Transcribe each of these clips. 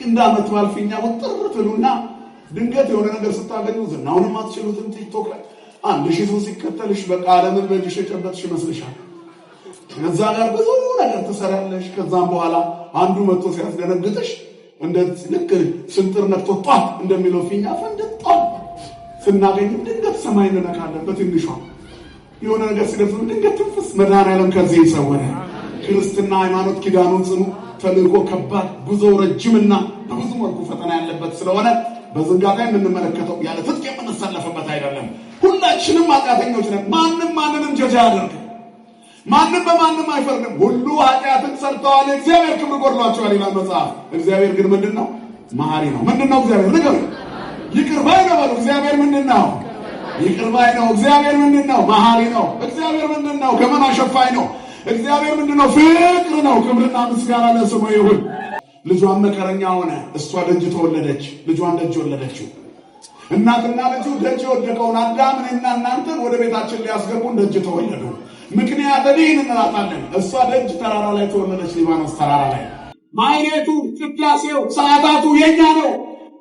እንዳመት ባልፊኛ ወጥር ትሉና ድንገት የሆነ ነገር ስታገኙ ዝናውንም አትችሉትም። ቲክቶክ ላይ 1000 ሰው ሲከተልሽ በቃ ዓለምን በእጅሽ የጨበጥሽ ይመስልሻል። ከዛ ጋር ብዙ ነገር ትሰራለሽ። ከዛም በኋላ አንዱ መጥቶ ሲያስደነግጥሽ እንደዚህ ልክ ስንጥር ነክቶ ጧት እንደሚለው ፊኛ ፈንድጣ ስናገኝ ድንገት ሰማይ እንነካለን። በትንሿ የሆነ ነገር ሲደርስ ድንገት ትንፍስ። መድኃኔዓለም ከዚህ ይሰወረ። ክርስትና ሃይማኖት ኪዳኑን ጽኑ፣ ተልእኮ ከባድ፣ ጉዞ ረጅምና በብዙ መልኩ ፈተና ያለበት ስለሆነ በዝንጋታ የምንመለከተው ያለ ትጥቅ የምንሰለፍበት አይደለም። ሁላችንም ኃጢአተኞች ነን። ማንም ማንንም ጀጃ ያደርግ፣ ማንም በማንም አይፈርድም። ሁሉ ኃጢአትን ሰርተዋል፣ እግዚአብሔር ክብር ጎድሏቸዋል ይላል መጽሐፍ። እግዚአብሔር ግን ምንድነው? መሐሪ ነው። ምንድነው እግዚአብሔር? ንገሩ። ይቅር ባይ ነው በሉ። እግዚአብሔር ምንድነው? ይቅር ባይ ነው። እግዚአብሔር ምንድነው? መሐሪ ነው። እግዚአብሔር ምንድነው? ገመና ሸፋኝ ነው። እግዚአብሔር ምንድነው? ፍቅር ነው። ክብርና ምስጋና ለስሙ ይሁን። ልጇን መከረኛ ሆነ፣ እሷ ደጅ ተወለደች። ልጇን ደጅ ወለደችው። እናትና ልጁ ደጅ የወደቀውን አዳምንና እናንተን ወደ ቤታችን ሊያስገቡን ደጅ ተወለዱ። ምክንያት ይህን እንላታለን። እሷ ደጅ ተራራ ላይ ተወለደች፣ ሊባኖስ ተራራ ላይ። ማይሌቱ፣ ቅዳሴው፣ ሰዓታቱ የኛ ነው።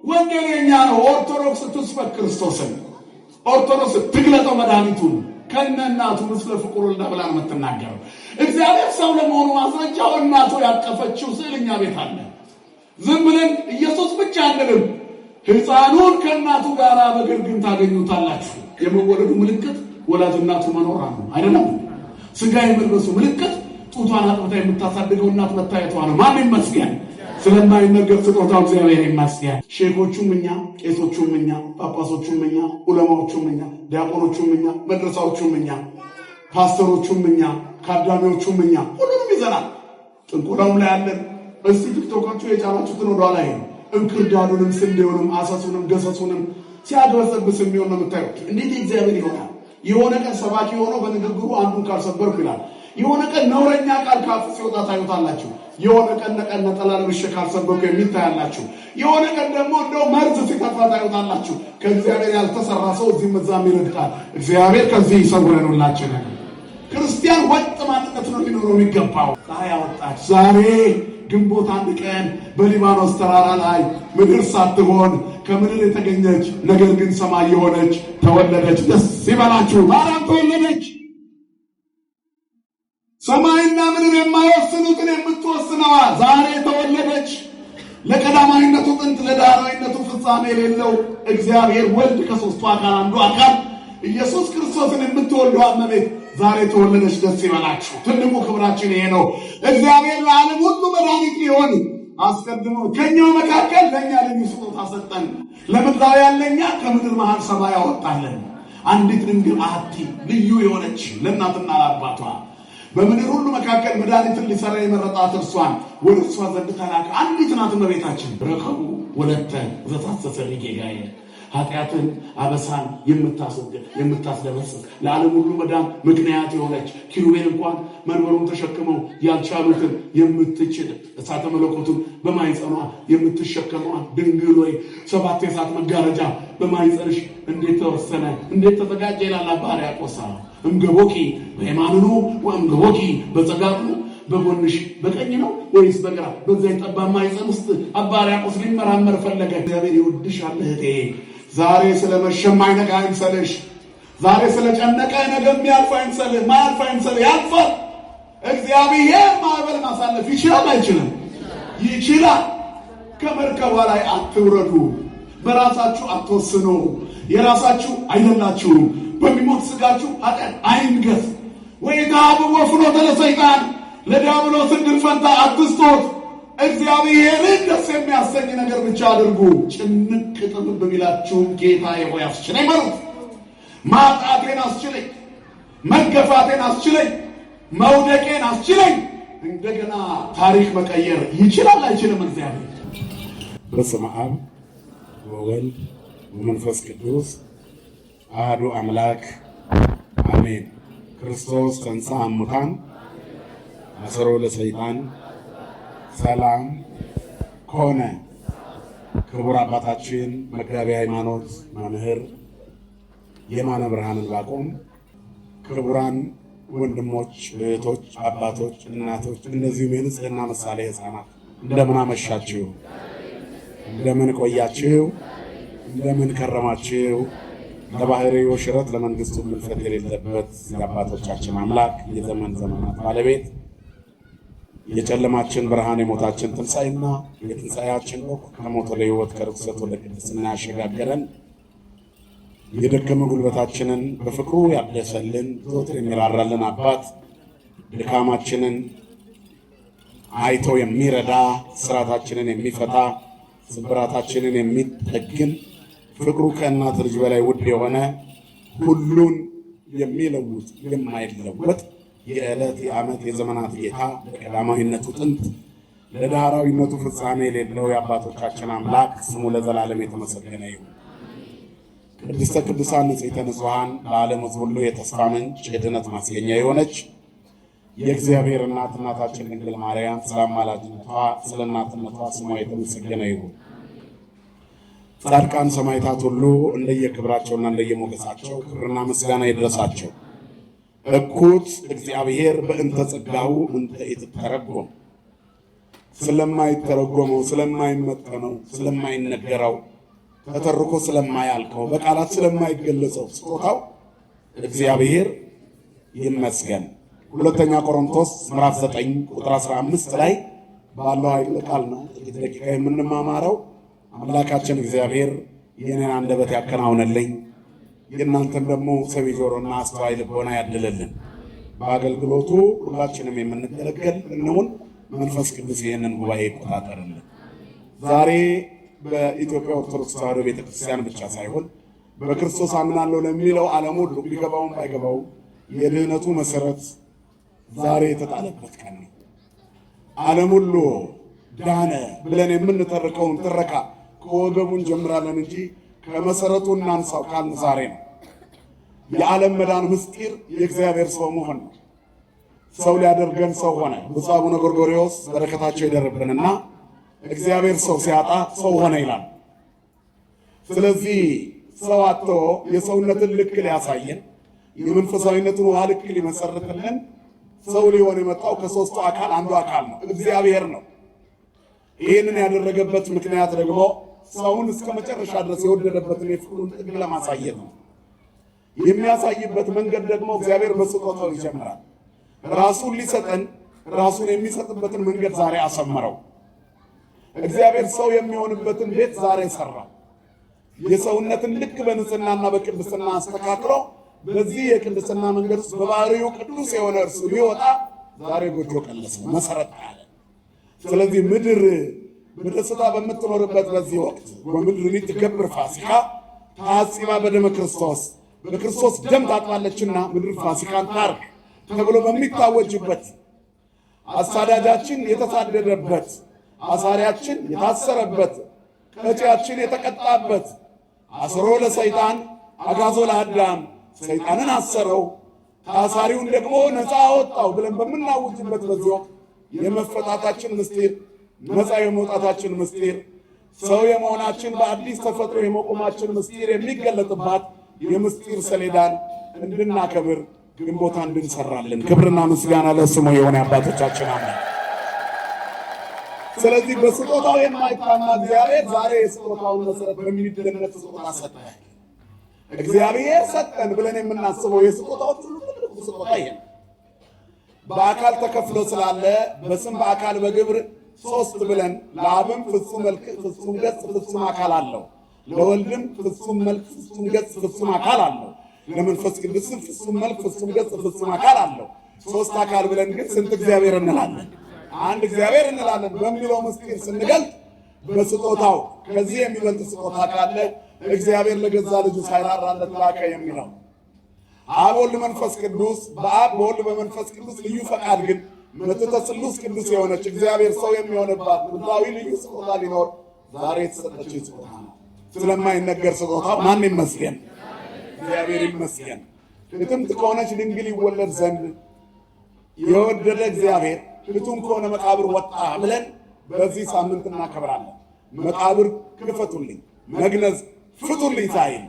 ወንጌል የኛ ነው። ኦርቶዶክስ ትስበክ ክርስቶስን፣ ኦርቶዶክስ ትግለጠው መድኃኒቱን ከነናቱ ምስለ ፍቁር ወልዳ ብላ ነው የምትናገረው። እግዚአብሔር ሰው ለመሆኑ ማስረጃው እናቱ ያቀፈችው ስዕል እኛ ቤት አለ። ዝም ብለን ኢየሱስ ብቻ አንልም። ሕፃኑን ከእናቱ ጋር በግርግም ታገኙታላችሁ። የመወለዱ ምልክት ወላጅ እናቱ መኖሯ ነው አይደለም? ስጋ የመልበሱ ምልክት ጡቷን አጥብታ የምታሳድገው እናት መታየቷ ነው። ማን ይመስገን? ስለማይነገር ስጦታው እግዚአብሔር ይመስገን። ሼኮቹም እኛ፣ ቄሶቹም እኛ፣ ጳጳሶቹም እኛ፣ ዑለማዎቹም እኛ፣ ዲያቆኖቹም እኛ፣ መድረሳዎቹም እኛ፣ ፓስተሮቹም እኛ፣ ካዳሚዎቹም እኛ፣ ሁሉንም ይዘናል። ጥንቆላውም ላይ አለን። እስቲ ቲክቶካችሁ የጫናችሁትን ወደ ኋላ ይሄን እንክርዳዱንም ስንዴውንም አሰሱንም ገሰሱንም ሲያግበሰብስ የሚሆን ነው የምታዩት። እንዴት እግዚአብሔር ይሆናል? የሆነ ቀን ሰባኪ ሆኖ በንግግሩ አንዱን ካልሰበርኩ ይላል። የሆነ ቀን ነውረኛ ቃል ካፍ ሲወጣ ታዩታላችሁ። የሆነ ቀን ነጠላ ለብሼ ካልሰበርኩ የሚታያላችሁ። የሆነ ቀን ደግሞ እንደው መርዝ ሲተፋ ታዩታላችሁ። ከእግዚአብሔር ያልተሰራ ሰው እዚህም እዛም ይረግጣል። እግዚአብሔር ከዚህ ይሰውረን ሁላችንን። ክርስቲያን ወጥ ማንነት ነው ሊኖረው የሚገባው። ፀሐይ አወጣች ዛሬ ግንቦት 1 ቀን በሊባኖስ ተራራ ላይ ምድር ሳትሆን ከምድር የተገኘች ነገር ግን ሰማይ የሆነች ተወለደች። ደስ ይበላችሁ። ማርያም ተወለደች። ሰማይና ምድር የማይወስኑትን የምትወስነዋ ዛሬ ተወለደች። ለቀዳማዊነቱ ጥንት ለዳህራዊነቱ ፍጻሜ የሌለው እግዚአብሔር ወልድ ከሦስቱ አካል አንዱ አካል ኢየሱስ ክርስቶስን የምትወልደው እመቤት ዛሬ ተወለደች። ደስ ይበላችሁ። ትልቁ ክብራችን ይሄ ነው። እግዚአብሔር ለዓለም ሁሉ መድኃኒት ሊሆን አስቀድሞ ከኛው መካከል ለኛ ልዩ ስጦታ ሰጠን። ለምድራውያን ለኛ ከምድር መሃል ሰማይ ያወጣለን። አንዲት ድንግል አሐቲ ልዩ የሆነች ለእናትና ለአባቷ በምድር ሁሉ መካከል መድኃኒትን ሊሰራ የመረጣት እርሷን ወደ እርሷ ዘንድ ተላከ። አንዲት ናት እመቤታችን። ረከቡ ወለተ ዘታሰሰ ሊጌጋዬ ኃጢአትን አበሳን የምታስወግድ የምታስደመስስ ለዓለም ሁሉ መዳን ምክንያት የሆነች ኪሩቤል እንኳን መንበሩን ተሸክመው ያልቻሉትን የምትችል እሳተ መለኮቱን በማይጸኗ የምትሸከመዋ ድንግል ወይ 7 የእሳት መጋረጃ በማይጸንሽ እንዴት ተወሰነ እንዴት ተዘጋጀ ይላል አባ ሕርያቆስ። እምገቦኪ በየማንኑ ወእምገቦኪ በጸጋሙ በጎንሽ በቀኝ ነው ወይስ በግራ? በዛ የጠባብ ማይጸን ውስጥ አባ ሕርያቆስ ሊመራመር ፈለገ። እግዚአብሔር ይወድሻል እህቴ። ዛሬ ስለመሸም አይነጋ አይምሰልሽ። ዛሬ ስለጨነቀ ነገ የሚያልፍ አይምሰልህ። ማያልፍ አይምሰልህ፣ ያልፋል። እግዚአብሔር ማዕበል ማሳለፍ ይችላል አይችልም? ይችላል። ከመርከቧ ላይ አትውረዱ። በራሳችሁ አትወስኑ። የራሳችሁ አይደላችሁም። በሚሞት ስጋችሁ ኃጢአት አይንገስ። ወኢትሃብዎ ፍኖተ ለሰይጣን ለዲያብሎስ ዕድል ፈንታ አትስጡት። እግዚአብሔርን ደስ የሚያሰኝ ነገር ብቻ አድርጉ። ጭንቅ ጥብብ ቢላችሁም ጌታዬ ሆይ አስችለኝ በሉት። ማጣቴን አስችለኝ፣ መገፋቴን አስችለኝ፣ መውደቄን አስችለኝ። እንደገና ታሪክ መቀየር ይችላል አይችልም? እግዚአብሔር። በስመ አብ ወወልድ ወመንፈስ ቅዱስ አሐዱ አምላክ አሜን። ክርስቶስ ተንሥአ እሙታን አሰሮ ለሰይጣን ሰላም ኮነ። ክቡር አባታችን መጋቤ ሃይማኖት መምህር የማነ ብርሃን ዕንባቆም፣ ክቡራን ወንድሞች፣ እህቶች፣ አባቶች፣ እናቶች፣ እንደዚሁም የንጽህና ምሳሌ ሕፃናት እንደምን አመሻችሁ? እንደምን ቆያችሁ? እንደምን ከረማችሁ? ለባህሪው ሽረት ለመንግስቱ ምልፈት የሌለበት የአባቶቻችን አምላክ የዘመን ዘመናት ባለቤት የጨለማችን ብርሃን የሞታችን ትንሣኤና የትንሣኤያችን ወቅት ከሞት ወደ ሕይወት ከርኩሰት ወደ ቅድስና ያሸጋገረን የደከመ ጉልበታችንን በፍቅሩ ያደሰልን ዘወትር የሚራራልን አባት ድካማችንን አይቶ የሚረዳ ስራታችንን የሚፈታ ስብራታችንን የሚጠግን ፍቅሩ ከእናት ልጅ በላይ ውድ የሆነ ሁሉን የሚለውጥ የማይለወጥ የዕለት የዓመት የዘመናት ጌታ በቀዳማዊነቱ ጥንት ለዳህራዊነቱ ፍጻሜ የሌለው የአባቶቻችን አምላክ ስሙ ለዘላለም የተመሰገነ ይሁን። ቅድስተ ቅዱሳን ንጽሕተ ንጹሐን ለዓለም ሕዝብ ሁሉ የተስፋ ምንጭ የድነት ማስገኛ የሆነች የእግዚአብሔር እናት እናታችን ድንግል ማርያም ስለ አማላጅነቷ ስለ እናትነቷ ስሟ የተመሰገነ ይሁን። ጻድቃን ሰማዕታት ሁሉ እንደየክብራቸውና እንደየሞገሳቸው ክብርና ምስጋና ይድረሳቸው። እኩት እግዚአብሔር በእንተ ጸጋሁ እንተ ኢትተረጎም ስለማይተረጎመው ስለማይመጠነው ስለማይነገረው ተተርኮ ስለማያልቀው በቃላት ስለማይገለጸው ስጦታው እግዚአብሔር ይመስገን። ሁለተኛ ቆሮንቶስ ምዕራፍ 9 ቁጥር 15 ላይ ባለው ኃይለ ቃል ነው ጥቂት ደቂቃ የምንማማረው። አምላካችን እግዚአብሔር የኔን አንደበት ያከናውነልኝ የእናንተም ደግሞ ሰሚ ጆሮና አስተዋይ ልቦና ያድልልን። በአገልግሎቱ ሁላችንም የምንገለገል እንሁን። መንፈስ ቅዱስ ይህንን ጉባኤ ይቆጣጠርልን። ዛሬ በኢትዮጵያ ኦርቶዶክስ ተዋሕዶ ቤተክርስቲያን ብቻ ሳይሆን በክርስቶስ አምናለሁ ለሚለው ዓለም ሁሉ ቢገባውም ባይገባውም የድህነቱ መሰረት ዛሬ የተጣለበት ቀን ነው። ዓለም ሁሉ ዳነ ብለን የምንተርከውን ትረካ ከወገቡ እንጀምራለን እንጂ ከመሰረቱ እናንሳው ካልን ዛሬ ነው። የዓለም መዳን ምስጢር የእግዚአብሔር ሰው መሆን ነው። ሰው ሊያደርገን ሰው ሆነ። ብፁዕ አቡነ ጎርጎርዮስ በረከታቸው ይደርብንና እግዚአብሔር ሰው ሲያጣ ሰው ሆነ ይላል። ስለዚህ ሰው አጥቶ የሰውነትን ልክ ሊያሳየን የመንፈሳዊነትን ውሃ ልክ ሊመሰርትልን ሰው ሊሆን የመጣው ከሦስቱ አካል አንዱ አካል ነው፣ እግዚአብሔር ነው። ይህንን ያደረገበት ምክንያት ደግሞ ሰውን እስከ መጨረሻ ድረስ የወደደበትን የፍቅሩን ጥግ ለማሳየት ነው። የሚያሳይበት መንገድ ደግሞ እግዚአብሔር በስጦታው ይጀምራል። ራሱን ሊሰጠን ራሱን የሚሰጥበትን መንገድ ዛሬ አሰመረው። እግዚአብሔር ሰው የሚሆንበትን ቤት ዛሬ ሰራ። የሰውነትን ልክ በንጽህናና በቅድስና አስተካክሎ በዚህ የቅድስና መንገድ ውስጥ በባህሪው ቅዱስ የሆነ እርሱ ሊወጣ ዛሬ ጎጆ ቀለሰ፣ መሰረት አለ። ስለዚህ ምድር በደስታ በምትኖርበት በዚህ ወቅት ወምድር ትገብር ፋሲካ ታጽባ በደመ ክርስቶስ በክርስቶስ ደም ታጥባለችና ምድር ፋሲካን ታርክ ተብሎ በሚታወጅበት አሳዳጃችን የተሳደደበት አሳሪያችን የታሰረበት ቀጪያችን የተቀጣበት አስሮ ለሰይጣን አጋዞ ለአዳም ሰይጣንን አሰረው ታሳሪውን ደግሞ ነፃ አወጣው ብለን በምናውጅበት በዚህ ወቅት የመፈታታችን ምስጢር ነፃ የመውጣታችን ምስጢር ሰው የመሆናችን በአዲስ ተፈጥሮ የመቆማችን ምስጢር የሚገለጥባት የምስጢር ሰሌዳን እንድናከብር ግንቦት እንድንሰራለን። ክብርና ምስጋና ለስሙ የሆነ አባቶቻችን አምላክ። ስለዚህ በስጦታው የማይታማ እግዚአብሔር ዛሬ የስጦታውን መሰረት በሚደነቅ ስጦታ ሰጠን። እግዚአብሔር ሰጠን ብለን የምናስበው የስጦታዎች ሁሉ ትልቁ ስጦታ ይሄ ነው። በአካል ተከፍሎ ስላለ በስም በአካል በግብር ሶስት ብለን ለአብም ፍጹም መልክ ፍጹም ገጽ ፍጹም አካል አለው፣ ለወልድም ፍጹም መልክ ፍጹም ገጽ ፍጹም አካል አለው፣ ለመንፈስ ቅዱስም ፍጹም መልክ ፍጹም ገጽ ፍጹም አካል አለው። ሶስት አካል ብለን ግን ስንት እግዚአብሔር እንላለን? አንድ እግዚአብሔር እንላለን በሚለው ምስጢር ስንገልጥ በስጦታው ከዚህ የሚበልጥ ስጦታ ካለ እግዚአብሔር ለገዛ ልጁ ሳይራራለት ላከ የሚለው አብ ወልድ መንፈስ ቅዱስ በአብ በወልድ በመንፈስ ቅዱስ ልዩ ፈቃድ ግን ምትተ ሥሉስ ቅዱስ የሆነች እግዚአብሔር ሰው የሚሆንባት ምድራዊ ልዩ ስጦታ ሊኖር ዛሬ የተሰጠች ስጦታ ነው። ስለማይነገር ስጦታ ማን ይመስገን? እግዚአብሔር ይመስገን። ሕትምት ከሆነች ድንግል ይወለድ ዘንድ የወደደ እግዚአብሔር ሕቱም ከሆነ መቃብር ወጣ ብለን በዚህ ሳምንት እናከብራለን። መቃብር ክፈቱልኝ፣ መግነዝ ፍቱልኝ ሳይል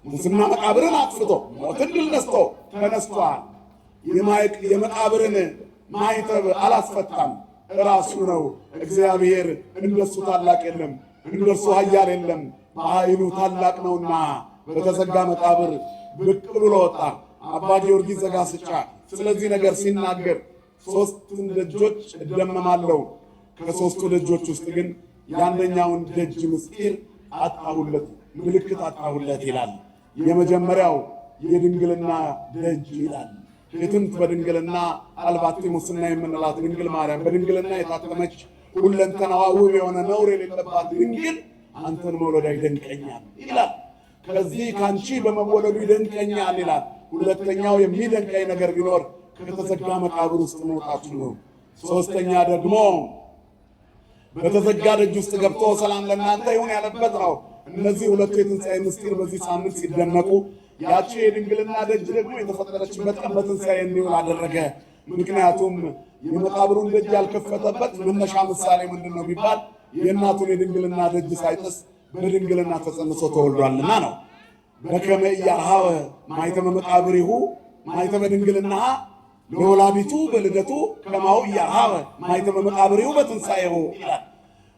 ሙስና መቃብርን አጥፍቶ ሞትን ድል ነስቶ ተነስቷል። የመቃብርን ማይተብ አላስፈታም፣ ራሱ ነው እግዚአብሔር። እንደሱ ታላቅ የለም። እንደርሱ ኃያል የለም በኃይሉ ታላቅ ነውና በተዘጋ መቃብር ብቅ ብሎ ወጣ። አባ ጊዮርጊስ ዘጋስጫ ስለዚህ ነገር ሲናገር ሶስቱን ደጆች እደመማለሁ፣ ከሶስቱ ደጆች ውስጥ ግን የአንደኛውን ደጅ ምስጢር አጣሁለት፣ ምልክት አጣሁለት ይላል። የመጀመሪያው የድንግልና ደጅ ይላል። የጥንት በድንግልና አልባቲ ሙስና የምንላት ድንግል ማርያም በድንግልና የታተመች ሁለንተናዋ ውብ የሆነ ነውር የሌለባት ድንግል አንተን መውለዷ ይደንቀኛል ይላል። ከዚህ ካንቺ በመወለዱ ይደንቀኛል ይላል። ሁለተኛው የሚደንቀኝ ነገር ቢኖር ከተዘጋ መቃብር ውስጥ መውጣቱ ነው። ሶስተኛ ደግሞ በተዘጋ ደጅ ውስጥ ገብቶ ሰላም ለእናንተ ይሁን ያለበት ነው። እነዚህ ሁለቱ የትንሣኤ ምስጢር በዚህ ሳምንት ሲደነቁ ያቺ የድንግልና ደጅ ደግሞ የተፈጠረችበት ቀን በትንሣኤ እንዲውል አደረገ። ምክንያቱም የመቃብሩን ደጅ ያልከፈተበት መነሻ ምሳሌ ምንድን ነው ቢባል የእናቱን የድንግልና ደጅ ሳይጥስ በድንግልና ተጸንሶ ተወልዷልና ነው። በከመ ኢያርኀወ ማኅተመ መቃብሪሁ ማኅተመ ድንግልናሃ ለወላዲቱ በልደቱ ከማሁ ኢያርኀወ ማኅተመ መቃብሪሁ በትንሣኤሁ ይላል።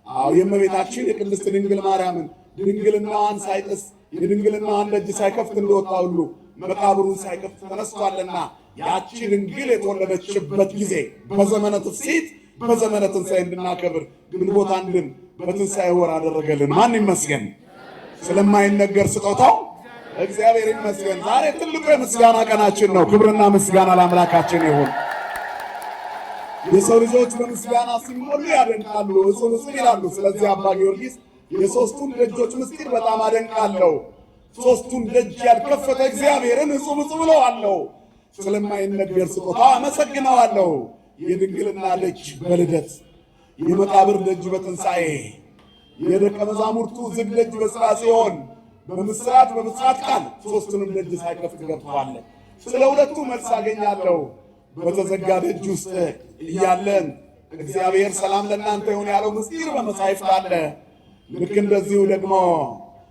አዎ የእመቤታችን የቅድስት ድንግል ማርያምን ድንግልናዋን ሳይጥስ የድንግልናዋን ደጅ ሳይከፍት እንደወጣ ሁሉ መቃብሩን ሳይከፍት ተነስቷልና ያቺ ድንግል የተወለደችበት ጊዜ በዘመነ ትፍሥሕት በዘመነ ትንሣኤ እንድናከብር ግንቦት አንድን በትንሣኤ ወር አደረገልን። ማን ይመስገን? ስለማይነገር ስጦታው እግዚአብሔር ይመስገን። ዛሬ ትልቁ የምስጋና ቀናችን ነው። ክብርና ምስጋና ለአምላካችን ይሁን። የሰው ልጆች በምስጋና ሲሞሉ ያደንቃሉ፣ እጹብ እጹብ ይላሉ። ስለዚህ አባ ጊዮርጊስ የሶስቱን ደጆች ምስጢር በጣም አደንቃለሁ፣ ሶስቱን ደጅ ያልከፈተ እግዚአብሔርን እጹብ እጹብ እለዋለሁ፣ ስለማይነገር ስጦታው አመሰግነዋለሁ። የድንግልና ደጅ በልደት የመቃብር ደጅ በትንሣኤ የደቀ መዛሙርቱ ዝግ ደጅ በሥራ ሲሆን በምስራት ቃል ሶስቱንም ደጅ ሳይከፍት ገብተዋል። ስለ ሁለቱ መልስ አገኛለሁ። በተዘጋ ደጅ ውስጥ እያለን እግዚአብሔር ሰላም ለእናንተ ይሁን ያለው ምስጢር በመጻሕፍት አለ። ልክ እንደዚሁ ደግሞ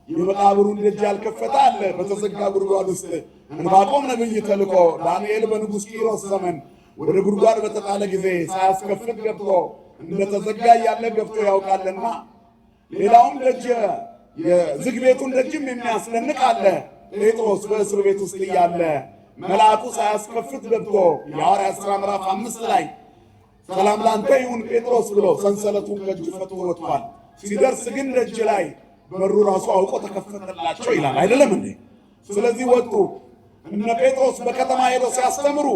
የመቃብሩን ደጅ ያልከፈተ አለ። በተዘጋ ጉድጓድ ውስጥ ዕንባቆም ነቢይ ተልኮ ዳንኤል በንጉሥ ቂሮስ ዘመን ወደ ጉድጓድ በተጣለ ጊዜ ሳያስከፍት ገብቶ እንደተዘጋ እያለ ገብቶ ያውቃልና ሌላውም ደጅ የዝግ ቤቱን ደጅም የሚያስደንቅ አለ። ጴጥሮስ በእስር ቤት ውስጥ እያለ መልአኩ ሳያስከፍት ገብቶ የሐዋርያት ሥራ ምዕራፍ 5 ላይ ሰላም ላንተ ይሁን ጴጥሮስ ብሎ ሰንሰለቱን ከእጁ ፈቶ ወጥቷል። ሲደርስ ግን ደጅ ላይ በሩ ራሱ አውቆ ተከፈተላቸው ይላል አይደለም እንዴ? ስለዚህ ወጡ። እነ ጴጥሮስ በከተማ ሄደው ሲያስተምሩ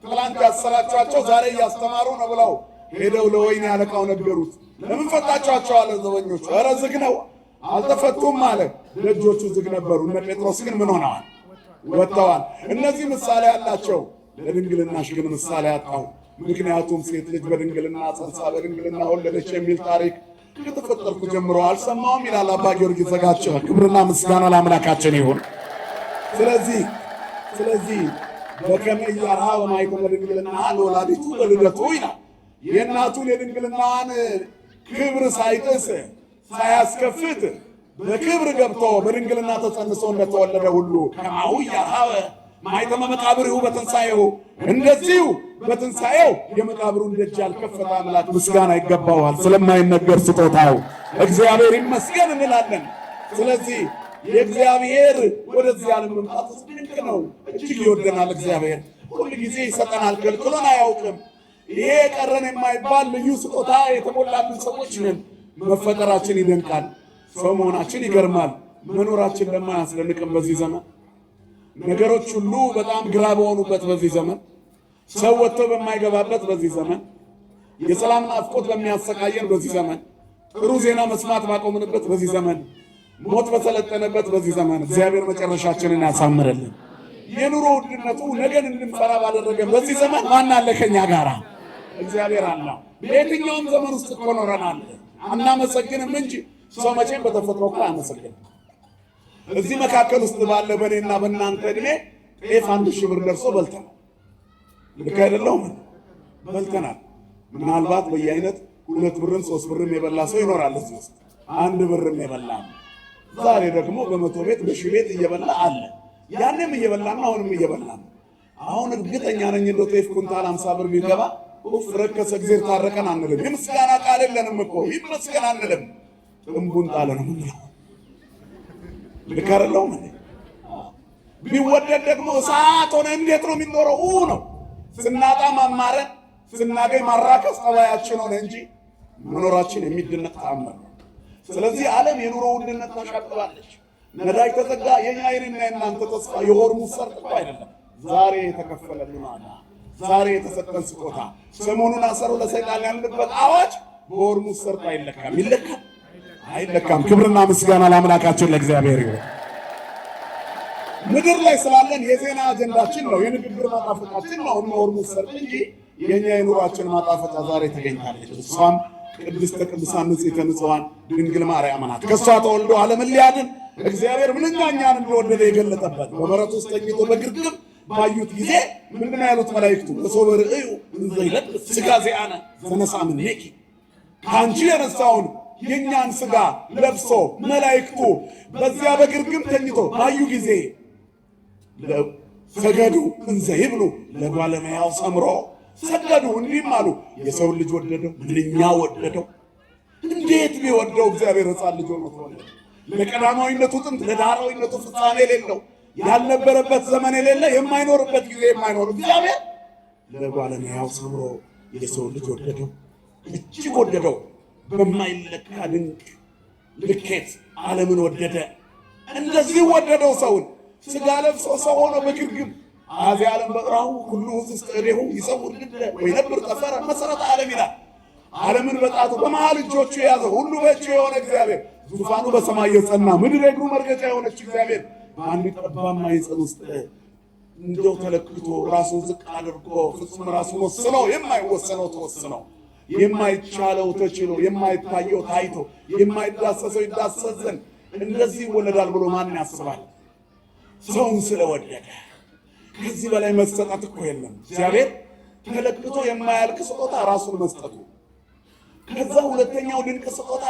ትላንት ያሰራቸዋቸው ዛሬ እያስተማሩ ነው ብለው ሄደው ለወይን ያለቃው ነገሩት። ለምን ፈታቸዋቸው አለ ዘበኞቹ። ኧረ ዝግ ነው አልተፈቱም አለ። ደጆቹ ዝግ ነበሩ። እነ ጴጥሮስ ግን ምን ሆነዋል? ወጥተዋል። እነዚህ ምሳሌ ያላቸው፣ ለድንግልናሽ ግን ምሳሌ ያጣው። ምክንያቱም ሴት ልጅ በድንግልና ጸንሳ በድንግልና ወለደች የሚል ታሪክ ከተፈጠርኩ ጀምሮ አልሰማውም ይላል አባ ጊዮርጊስ ዘጋስጫ። ክብርና ምስጋና ለአምላካችን ይሁን። ስለዚህ በከመ ኢያርኀወ ማኅተመ ድንግልናሃ ለወላዲቱ በልደቱ ይላል። የእናቱን የድንግልናዋን ክብር ሳይጥስ ሳያስከፍት በክብር ገብቶ በድንግልና ተጸንሶ እንደተወለደ ሁሉ ከማሁ ኢያርኀወ ማኅተመ መቃብሪሁ በትንሣኤሁ እንደዚሁ በትንሣኤው የመቃብሩን ደጅ ያልከፈተ አምላክ ምስጋና ይገባዋል። ስለማይነገር ስጦታው እግዚአብሔር ይመስገን እንላለን። ስለዚህ የእግዚአብሔር ወደዚህ ዓለም መምጣት ድንቅ ነው። እጅግ ይወደናል። እግዚአብሔር ሁል ጊዜ ይሰጠናል፣ ከልክሎን አያውቅም። ይሄ ቀረን የማይባል ልዩ ስጦታ የተሞላብን ሰዎች ነን። መፈጠራችን ይደንቃል። ሰው መሆናችን ይገርማል። መኖራችን ደግሞ አያስደንቅም። በዚህ ዘመን ነገሮች ሁሉ በጣም ግራ በሆኑበት በዚህ ዘመን፣ ሰው ወጥቶ በማይገባበት በዚህ ዘመን፣ የሰላም ናፍቆት በሚያሰቃየን በዚህ ዘመን፣ ጥሩ ዜና መስማት ባቆምንበት በዚህ ዘመን፣ ሞት በሰለጠነበት በዚህ ዘመን እግዚአብሔር መጨረሻችንን ያሳምርልን። የኑሮ ውድነቱ ነገን እንድንፈራ ባደረገን በዚህ ዘመን ማን አለ ከኛ ጋራ? እግዚአብሔር አለ። በየትኛውም ዘመን ውስጥ እኮ ኖረናል። አናመሰግንም እንጂ ሰው መቼም በተፈጥሮ እኮ አያመሰግንም። እዚህ መካከል ውስጥ ባለ በእኔና በእናንተ ዕድሜ ጤፍ 1000 ብር ደርሶ በልተናል። ልክ አይደለሁም? በልተናል። ምናልባት በየአይነት 2 ብርም 3 ብርም የበላ ሰው ይኖራል እዚህ ውስጥ፣ 1 ብርም የበላ ነው። ዛሬ ደግሞ በ100 ቤት በ1000 ቤት እየበላ አለ። ያንም እየበላና አሁንም እየበላ ነው። አሁን እርግጠኛ ነኝ እንደው ጤፍ ኩንታል 50 ብር ቢገባ ረከሰ እግዚአብሔር ታረቀን አንልም። የምስጋና ቃል የለንም እኮ ይመስገን አንልም። ጥንቡን ጣለ ነው የምንለው። ልክ አይደለሁም? ቢወደድ ደግሞ እሳት ሆነ እንዴት ነው የሚኖረው? ነው ስናጣ ማማረን፣ ስናገኝ ማራከስ ጠባያችን ሆነ እንጂ መኖራችን የሚደነቅ ተአምር ነው። ስለዚህ ዓለም የኑሮ ውድነት ታሻቅባለች። ነዳጅ ተዘጋ። የኛ አይንና የእናንተ ተስፋ የሆርሙዝ ሰርጥ እኮ አይደለም። ዛሬ የተከፈለልን ዋጋ፣ ዛሬ የተሰጠን ስጦታ፣ ሰሞኑን አሰሩ ለሰይጣን ያልንበት አዋጅ በሆርሙዝ ሰርጥ አይለካም። ይለካል? አይለካም። ክብርና ምስጋና ለአምላካችን ለእግዚአብሔር ይሁን። ምድር ላይ ስላለን የዜና አጀንዳችን ነው፣ የንግግር ማጣፈጫችን ነው ሆርሙዝ ሰርጥ እንጂ የኛ የኑሯችን ማጣፈጫ ዛሬ ተገኝታለች። እሷም ቅድስተ ቅዱሳን ንጽሕተ ንጹሐን ድንግል ማርያም ናት። ከእሷ ተወልዶ ዓለምን ሊያድን እግዚአብሔር ምንኛ እኛን እንደወደደ የገለጠበት በበረት ውስጥ ተኝቶ በግርግም ባዩት ጊዜ ምንድን ነው ያሉት መላእክቱ? በሶበ ርእዩ እንዘ ይለብስ ሥጋ ዚአነ ዘነሣ እምኔኪ። ከአንቺ የነሳውን የእኛን ሥጋ ለብሶ መላእክቱ በዚያ በግርግም ተኝቶ ባዩ ጊዜ ሰገዱ እንዘ ይብሉ ለጓለ እመሕያው ሰምሮ ሰገዱ፣ እንዲህም አሉ የሰውን ልጅ ወደደው፣ ምንኛ ወደደው! እንዴት ቢወደው እግዚአብሔር ሕፃን ልጅ ሆኖ ተወለደ። ለቀዳማዊነቱ ጥንት ለዳህራዊነቱ ፍጻሜ የሌለው ያልነበረበት ዘመን የሌለ የማይኖርበት ጊዜ የማይኖር እግዚአብሔር ለጓለ እመሕያው ሰምሮ የሰውን ልጅ ወደደው፣ እጅግ ወደደው። በማይለካ ድንቅ ልኬት ዓለምን ወደደ። እንደዚህ ወደደው ሰውን ሥጋ ለብሶ ሰው ሆኖ በግርግም አዚ ዓለም በጥራሁ ሁሉ ውስጥ እዴሁ ይሰውር ግደ ወይነብር ጠፈረ መሰረተ ዓለም ይላል። ዓለምን በጣቱ በመሃል እጆቹ የያዘ ሁሉ በእጁ የሆነ እግዚአብሔር ዙፋኑ በሰማይ የጸና ምድር የእግሩ መርገጫ የሆነች እግዚአብሔር በአንድ ጠባብ ማኅፀን ውስጥ እንደው ተለክቶ ራሱን ዝቅ አድርጎ ፍጹም ራሱን ወስኖ የማይወሰነው ተወስኖ የማይቻለው ተችሎ የማይታየው ታይቶ የማይዳሰሰው ይዳሰስ ዘንድ እንደዚህ ይወለዳል ብሎ ማን ያስባል? ሰውን ስለወደደ። ከዚህ በላይ መሰጠት እኮ የለም። እግዚአብሔር ተለክቶ የማያልቅ ስጦታ ራሱን መስጠቱ። ከዛ ሁለተኛው ድንቅ ስጦታ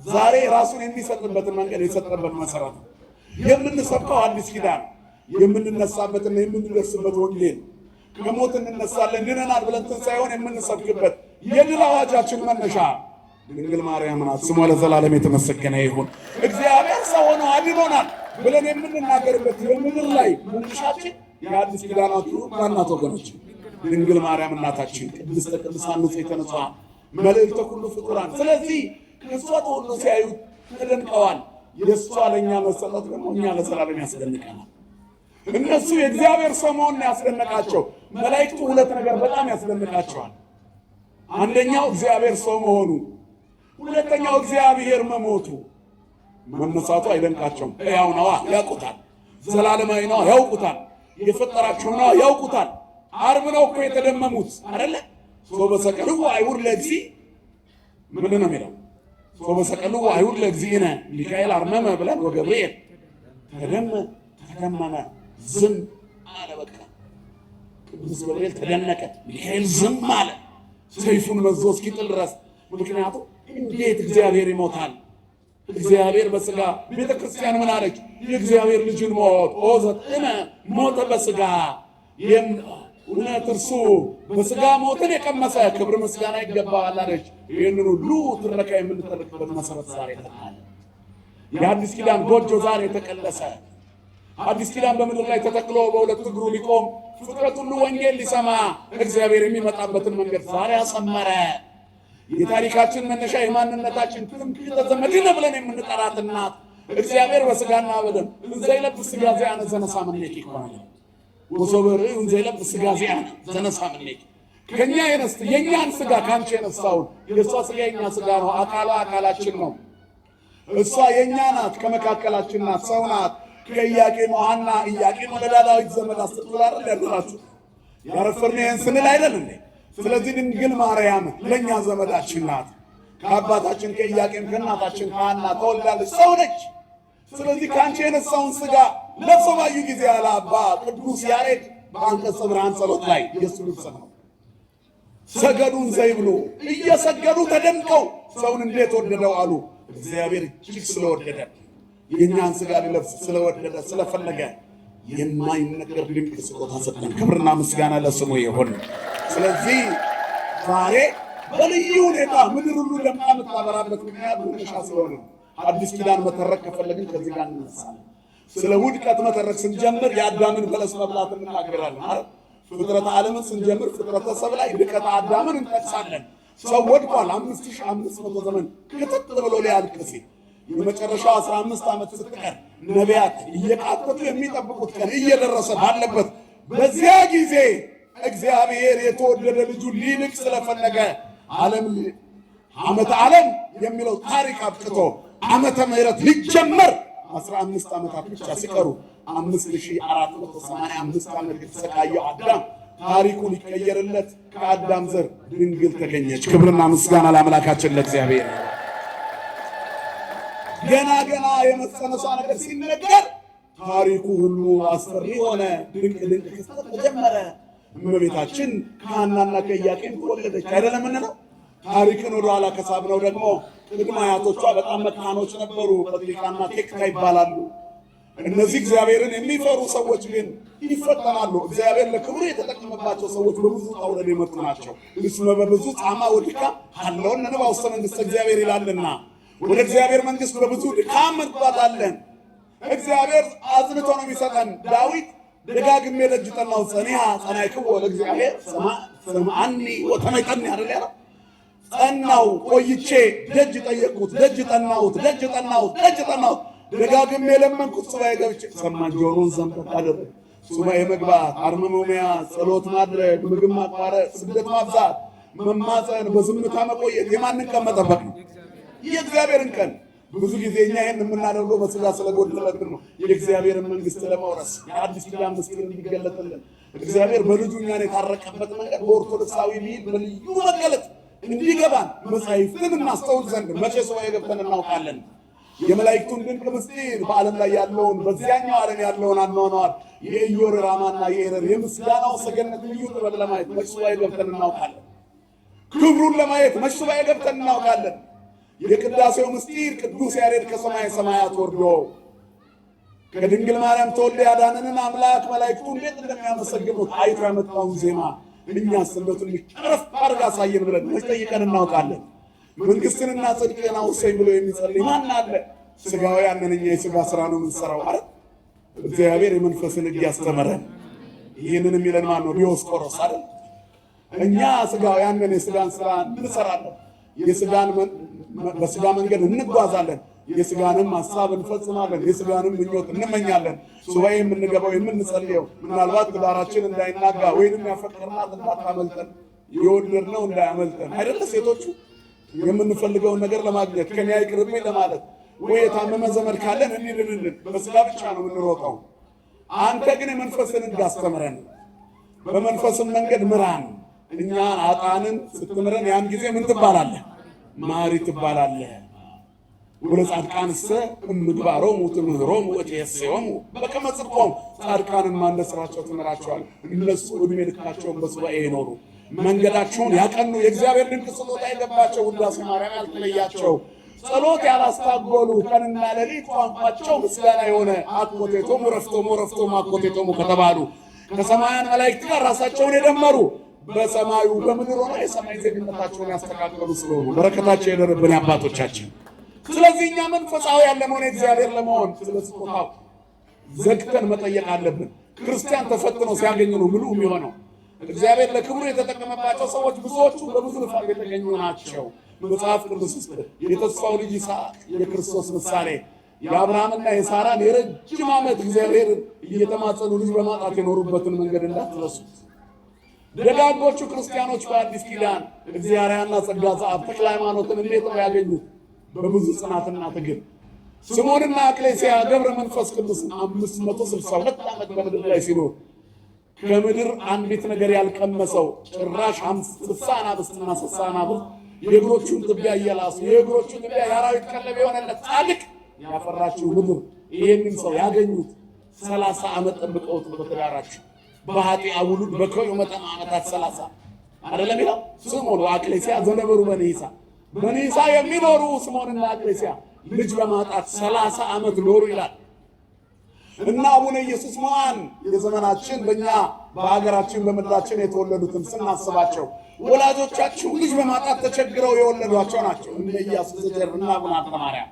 ዛሬ ራሱን የሚሰጥበትን መንገድ የሰጠበት መሰረት ነው። የምንሰብከው አዲስ ኪዳን የምንነሳበትና የምንደርስበት ወንጌል ከሞት እንነሳለን ድነናል ብለን ሳይሆን የምንሰብክበት የድል አዋጃችን መነሻ ድንግል ማርያም ናት። ስሟ ለዘላለም የተመሰገነ ይሁን። እግዚአብሔር ሰው ሆኖ አድኖናል ብለን የምንናገርበት የምድር ላይ መነሻችን የአዲስ ኪዳናቱ እናት ወገኖች ድንግል ማርያም እናታችን ቅድስተ ቅዱሳን ንጽሕተ ንጹሐን መልዕልተ ኩሉ ፍጡራን። ስለዚህ ከእሷ ተወልዶ ሲያዩ ተደንቀዋል። የእሷ ለእኛ መሰጠት ደግሞ እኛ ለዘላለም ያስደንቀናል። እነሱ የእግዚአብሔር ሰው መሆን ያስደነቃቸው፣ መላእክቱ ሁለት ነገር በጣም ያስደንቃቸዋል። አንደኛው እግዚአብሔር ሰው መሆኑ፣ ሁለተኛው እግዚአብሔር መሞቱ። መነሳቱ አይደንቃቸውም። ሕያው ነዋ፣ ያውቁታል። ዘላለማዊ ነዋ፣ ያውቁታል። የፈጠራቸው ነዋ፣ ያውቁታል። ዓርብ ነው እኮ የተደመሙት አይደለ? ሶበ ሰቀልዎ አይሁድ ለእግዚእ ምንድን ነው የሚለው? ሶበ ሰቀልዎ አይሁድ ለእግዚእነ ሚካኤል አርመመ ብለን ወገብርኤል ተደመመ ዝም አለ። በቃ ቅዱስ ገብርኤል ተደነቀ፣ ሚካኤል ዝም አለ፣ ሰይፉን መዞ እስኪጥል ድረስ። ምክንያቱም እንዴት እግዚአብሔር ይሞታል? እግዚአብሔር በሥጋ ቤተ ክርስቲያን ምን አለች? የእግዚአብሔር ልጅን ሞት ኦዘጥነ ሞተ በሥጋ እውነት እርሱ በሥጋ ሞትን የቀመሰ ክብር ምስጋና ይገባዋል አለች። ይህንን ሁሉ ትረካ የምንተርክበት መሰረት ዛሬ ተጣለ። የአዲስ ኪዳን ጎጆ ዛሬ ተቀለሰ። አዲስ ኪዳን በምድር ላይ ተተክሎ በሁለት እግሩ ሊቆም ፍጥረት ሁሉ ወንጌል ሊሰማ እግዚአብሔር የሚመጣበትን መንገድ ዛሬ አሰመረ። የታሪካችን መነሻ የማንነታችን ትምክህተ ዘመድነ ብለን የምንጠራት እናት እግዚአብሔር በሥጋና በደም እንዘ ይለብስ ሥጋ ዚአነ ዘነሣ እምኔኪ ይባላል። ወሶበ ርእዩ እንዘ ይለብስ ሥጋ ዚአነ ዘነሣ እምኔኪ። ከኛ የኛን ሥጋ ካንቺ የነሳውን የእሷ ሥጋ የኛ ሥጋ ነው። አካሏ አካላችን ነው። እሷ የኛ ናት፣ ከመካከላችን ናት፣ ሰው ናት። ከኢያቄም ሐና ኢያቄም ወለዳ ዳዊት ዘመድ አስተጥላር ያደራችሁ ያረፈርን ይህን ስንል አይደል እንዴ? ስለዚህ ድንግል ማርያም ለእኛ ዘመዳችን ናት። ከአባታችን ከኢያቄም ከእናታችን ከሐና ተወልዳለች፣ ሰው ነች። ስለዚህ ከአንቺ የነሳውን ሥጋ ለብሰው ባዩ ጊዜ ያለ አባ ቅዱስ ያሬድ በአንቀጸ ብርሃን ጸሎት ላይ የእሱ ልብስ ነው። ሰገዱን ዘይብሉ እየሰገዱ ተደንቀው ሰውን እንዴት ወደደው አሉ። እግዚአብሔር እጅግ ስለወደደ የእኛን ሥጋ ሊለብስ ስለወደደ ስለፈለገ የማይነገር ድንቅ ስጦታ ሰጠን። ክብርና ምስጋና ለስሙ ይሁን። ስለዚህ ዛሬ በልዩ ሁኔታ ምድር ሁሉ ደምቃ የምታበራበት ምክንያት መነሻ ስለሆነ አዲስ ኪዳን መተረክ ከፈለግን ከዚህ ጋር እንነሳለን። ስለ ውድቀት መተረክ ስንጀምር የአዳምን በለስ መብላት እንናገራለን አይደል? ፍጥረተ ዓለምን ስንጀምር ፍጥረተ ሰብ ላይ ውድቀተ አዳምን እንጠቅሳለን። ሰው ወድቋል 5500 ዘመን ክትት ብሎ ሊያልቅ ሲል የመጨረሻው 15 ዓመት ስትቀር ነቢያት እየቃተቱ የሚጠብቁት ቀን እየደረሰ ባለበት በዚያ ጊዜ እግዚአብሔር የተወደደ ልጁ ሊልቅ ስለፈለገ ዓመተ ዓለም የሚለው ታሪክ አብቅቶ ዓመተ ምሕረት ሊጀመር 15 ዓመታት ብቻ ሲቀሩ 5485 ዓመት የተሰቃየው አዳም ታሪኩ ሊቀየርለት ከአዳም ዘር ድንግል ተገኘች። ክብርና ምስጋና ለአምላካችን ለእግዚአብሔር። ገና የመጸነሷ ነገር ሲነገር ታሪኩ ሁሉ አስፈሪ ሆነ። ድንቅ ክስተት ተጀመረ። እመቤታችን ከሐናና ከኢያቄም ተወለደች አይደለም እንለው። ታሪክን ወደ ኋላ ከሳብነው ደግሞ ቅድመ አያቶቿ በጣም መካኖች ነበሩ። ጴጥሊቃና ቴክታ ይባላሉ። እነዚህ እግዚአብሔርን የሚፈሩ ሰዎች ግን ይፈተናሉ። እግዚአብሔር ለክብሩ የተጠቀመባቸው ሰዎች በብዙ ጣውረድ የመጡ ናቸው። እስመ በብዙ ጻማ ወድካም ሀለወነ ንባ ውስተ መንግሥተ እግዚአብሔር ይላልና ወደ እግዚአብሔር መንግሥት በብዙ ድካም እንጓዛለን። እግዚአብሔር አጽንቶ ነው የሚሰጠን። ዳዊት ደጋግሜ ደጅ ጠናሁት ጸኒሐ ጸናዕክዎ ለእግዚአብሔር ሰምዓኒ ወተመይጠኒ አይደል ያለው። ጸናው ቆይቼ ደጅ ጠየቅኩት፣ ደጅ ጠናሁት። ደጋግሜ ለመንኩት፣ ሱባኤ ገብቼ ሰማኝ። ጆሮን ዘንበል አደረገ። ሱባኤ መግባት፣ አርምሞ መያዝ፣ ጸሎት ማድረግ፣ ምግብ ማቋረጥ፣ ስግደት ማብዛት፣ መማፀን፣ በዝምታ መቆየት የማንን ቀን መጠበቅ ነው? የእግዚአብሔርን ቀን። ብዙ ጊዜ እኛ ይህን የምናደርገው በስጋ ስለጎደለብን ነው። የእግዚአብሔርን መንግሥት ለመውረስ የአዲስ ኪዳን ምስጢር እንዲገለጥልን እግዚአብሔር በልጁ እኛን የታረቀበት መንገድ በኦርቶዶክሳዊ ሚል በልዩ መገለጥ እንዲገባን መጻሕፍትን እናስተውል ዘንድ መቼ ሱባኤ ገብተን እናውቃለን? የመላእክቱን ድንቅ ምስጢር በዓለም ላይ ያለውን በዚያኛው ዓለም ያለውን አኗኗር የኢዮር ራማና የኤረር የምስጋናው ሰገነት ልዩ ጥበብ ለማየት መቼ ሱባኤ ገብተን እናውቃለን? ክብሩን ለማየት መቼ ሱባኤ ገብተን እናውቃለን? የቅዳሴው ምስጢር ቅዱስ ያሬድ ከሰማይ ሰማያት ወርዶ ከድንግል ማርያም ተወልዶ ያዳነንን አምላክ መላእክቱ እንዴት እንደሚያመሰግኑት አይቶ ያመጣውን ዜማ እኛስ እንደቱን ጨረፍ አድርጋ አሳየን ብለን መቼ ጠይቀን እናውቃለን? መንግሥትንና ጽድቅን አውሰኝ ብሎ የሚጸልይ ማን አለ? ሥጋውያን ነን እኛ የሥጋ ሥራ ነው የምንሠራው አይደል? እግዚአብሔር የመንፈስን ሕግ ያስተምረን። ይህንን የሚለን ማን ነው? ዲዮስቆሮስ አይደል? እኛ ሥጋውያን ነን የሥጋን ሥራ እንሠራለን፣ በሥጋ መንገድ እንጓዛለን፣ የሥጋንም ሐሳብ እንፈጽማለን፣ የሥጋንም ምኞት እንመኛለን። ሱባኤ የምንገባው የምንጸልየው ምናልባት ትዳራችን እንዳይናጋ ወይንም ያፈቀርናት እንዳታመልጠን የወደድነው እንዳያመልጠን አይደለ? ሴቶቹ የምንፈልገውን ነገር ለማግኘት ከኔ አይቅርብኝ ለማለት ወይ የታመመ ዘመድ ካለን እንድንልን በሥጋ ብቻ ነው የምንሮጠው። አንተ ግን የመንፈስን ሕግ አስተምረን፣ በመንፈስም መንገድ ምራን። እኛን አጣንን ስትምረን ያን ጊዜ ምን ትባላለህ? ማሪ ትባላለህ። ወለጻድቃንሰ እምግባሮሙ ትምህሮሙ ወትየስዮሙ በከመ ጽድቆሙ ጻድቃንን እንደ ሥራቸው ትምራቸዋለህ። እነሱ ዕድሜ ልካቸውን በሱባኤ ይኖሩ፣ መንገዳቸውን ያቀኑ፣ የእግዚአብሔር ድንቅ ስጦታ የገባቸው፣ ውዳሴ ማርያም ያልተለያቸው፣ ጸሎት ያላስታጎሉ፣ ቀንና ሌሊት ቋንቋቸው ምስጋና የሆነ አኮቴቶሙ ረፍቶሙ አኮቴቶሙ ከተባሉ ከሰማያን መላእክት ጋር ራሳቸውን የደመሩ በሰማዩ በምድር ሆነው የሰማይ ዜግነታቸውን ያስተካከሉ ስለሆኑ በረከታቸው የደረብን አባቶቻችን። ስለዚህ እኛ መንፈሳዊ ያለነውን እግዚአብሔር ለመሆን ስለ ስጦታው ዘግተን መጠየቅ አለብን። ክርስቲያን ተፈትኖ ሲያገኝ ነው ምሉዕ የሚሆነው። እግዚአብሔር ለክብሩ የተጠቀመባቸው ሰዎች ብዙዎቹ በብዙ ልፋት የተገኙ ናቸው። መጽሐፍ ቅዱስ ውስጥ የተስፋው ልጅ ይስሐቅ የክርስቶስ ምሳሌ፣ የአብርሃምና የሳራን የረጅም ዓመት እግዚአብሔር እየተማጸኑ ልጅ በማጣት የኖሩበትን መንገድ እንዳትረሱት። ደጋጎቹ ክርስቲያኖች በአዲስ ኪዳን እግዚአብሔርና ጸጋ ዘአብ ተክለ ሃይማኖትን እንዴት ነው ያገኙት? በብዙ ጽናትና ትግል። ስምዖንና አክሌስያ ገብረ መንፈስ ቅዱስ 562 ዓመት በምድር ላይ ሲኖር ከምድር አንዲት ነገር ያልቀመሰው ጭራሽ 60 አናብስትና 60 አናብስት የእግሮቹን ትቢያ እየላሱ የእግሮቹን ትቢያ የአራዊት ቀለብ የሆነለት ጻድቅ ያፈራችው ምድር ይህንን ሰው ያገኙት 30 ዓመት ጠብቀውት በትዳራቸው በኃጢአ ውሉድ በከዩ መጠን ዓመታት 30 አይደለም ይላል። ስምዖን ወአክሌስያ ዘነበሩ በኒሳ የሚኖሩ ስምዖንና አክሌስያ ልጅ በማጣት 30 ዓመት ኖሩ ይላል። እና አቡነ ኢየሱስ ሞዐን የዘመናችን በእኛ በሀገራችን በምድራችን የተወለዱትን ስናስባቸው ወላጆቻቸው ልጅ በማጣት ተቸግረው የወለዷቸው ናቸው። እነ ኢያሱ ዘጀር እና አቡነ አብረ ማርያም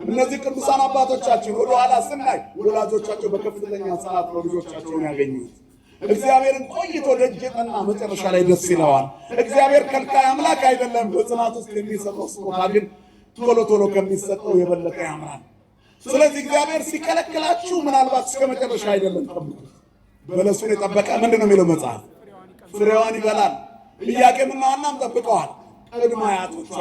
እነዚህ ቅዱሳን አባቶቻችን ወደ ኋላ ስናይ ወላጆቻቸው በከፍተኛ ጽናት ነው ልጆቻቸውን ያገኙት። እግዚአብሔርን ቆይቶ ደጅ የጠና መጨረሻ ላይ ደስ ይለዋል። እግዚአብሔር ከልካይ አምላክ አይደለም። በጽናት ውስጥ የሚሰጠው ስጦታ ግን ቶሎ ቶሎ ከሚሰጠው የበለጠ ያምራል። ስለዚህ እግዚአብሔር ሲከለክላችሁ ምናልባት እስከ መጨረሻ አይደለም ጠብቁት። በለሱን የጠበቀ ምንድን ነው የሚለው መጽሐፍ? ፍሬዋን ይበላል። ኢያቄምና ሐናም ጠብቀዋል። ቅድመ አያቶቿ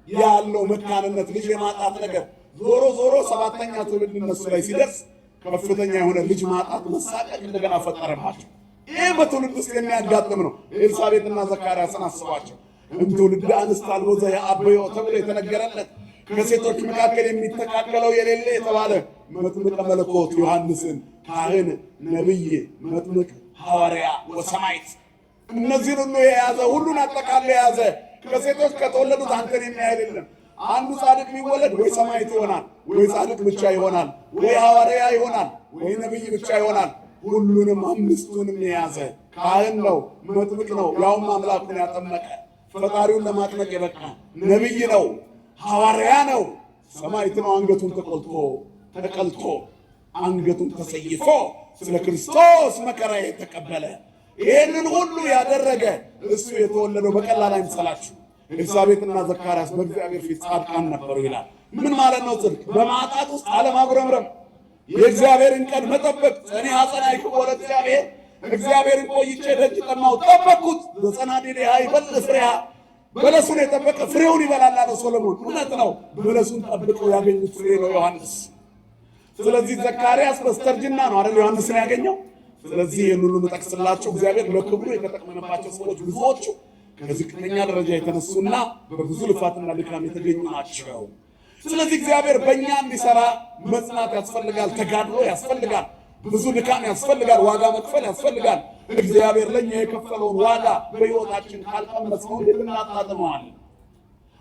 ያለው መካንነት፣ ልጅ የማጣት ነገር ዞሮ ዞሮ ሰባተኛ ትውልድ እነሱ ላይ ሲደርስ ከፍተኛ የሆነ ልጅ ማጣት መሳቀቅ እንደገና ፈጠረባቸው። ይህ በትውልድ ውስጥ የሚያጋጥም ነው። ኤልሳቤጥና ዘካርያስን አስቧቸው። እምትውልደ አንስት አልቦ ዘየአብዮ ተብሎ የተነገረለት ከሴቶች መካከል የሚተካከለው የሌለ የተባለ መጥምቀ መለኮት ዮሐንስን ካህን፣ ነቢይ፣ መጥምቅ፣ ሐዋርያ ወሰማዕት እነዚህን ሁሉ የያዘ ሁሉን አጠቃሎ የያዘ ከሴቶች ከተወለዱት አንተን የሚያህል የለም። አንዱ ጻድቅ ቢወለድ ወይ ሰማዕት ይሆናል፣ ወይ ጻድቅ ብቻ ይሆናል፣ ወይ ሐዋርያ ይሆናል፣ ወይ ነቢይ ብቻ ይሆናል። ሁሉንም አምስቱንም የያዘ ካህን ነው፣ መጥምቅ ነው፣ ያውም አምላኩን ያጠመቀ ፈጣሪውን ለማጥመቅ የበቃ ነቢይ ነው፣ ሐዋርያ ነው፣ ሰማዕት ነው። አንገቱን ተቀልቶ አንገቱን ተሰይፎ ስለ ክርስቶስ መከራ የተቀበለ ይህንን ሁሉ ያደረገ እሱ የተወለደው በቀላል አይምሰላችሁ። ኤልሳቤጥና ዘካርያስ በእግዚአብሔር ፊት ጻድቃን ነበሩ ይላል። ምን ማለት ነው? ጽድቅ በማጣት ውስጥ አለማጉረምረም፣ የእግዚአብሔርን ቀን መጠበቅ። እኔ ሐፀናይክሙ ለእግዚአብሔር፣ እግዚአብሔርን ቆይቼ ደጅ ጠናሁ ጠበቅኩት። ዘጸናድዕ ይበልዕ ፍሬሃ፣ በለሱን የጠበቀ ፍሬውን ይበላል አለ ሶሎሞን። እውነት ነው። በለሱን ጠብቀው ያገኙት ፍሬ ነው ዮሐንስ። ስለዚህ ዘካርያስ በስተርጅና ነው አይደል ዮሐንስን ያገኘው። ስለዚህ ይህን ሁሉ ጠቅስላቸው እግዚአብሔር ለክብሩ የተጠቀመባቸው ሰዎች ብዙዎቹ ከዝቅተኛ ደረጃ የተነሱና በብዙ ልፋትና ድካም የተገኙ ናቸው። ስለዚህ እግዚአብሔር በእኛ እንዲሰራ መጽናት ያስፈልጋል፣ ተጋድሎ ያስፈልጋል፣ ብዙ ድካም ያስፈልጋል፣ ዋጋ መክፈል ያስፈልጋል። እግዚአብሔር ለእኛ የከፈለውን ዋጋ በሕይወታችን ካልቀመስነው እናጣጥመዋለን።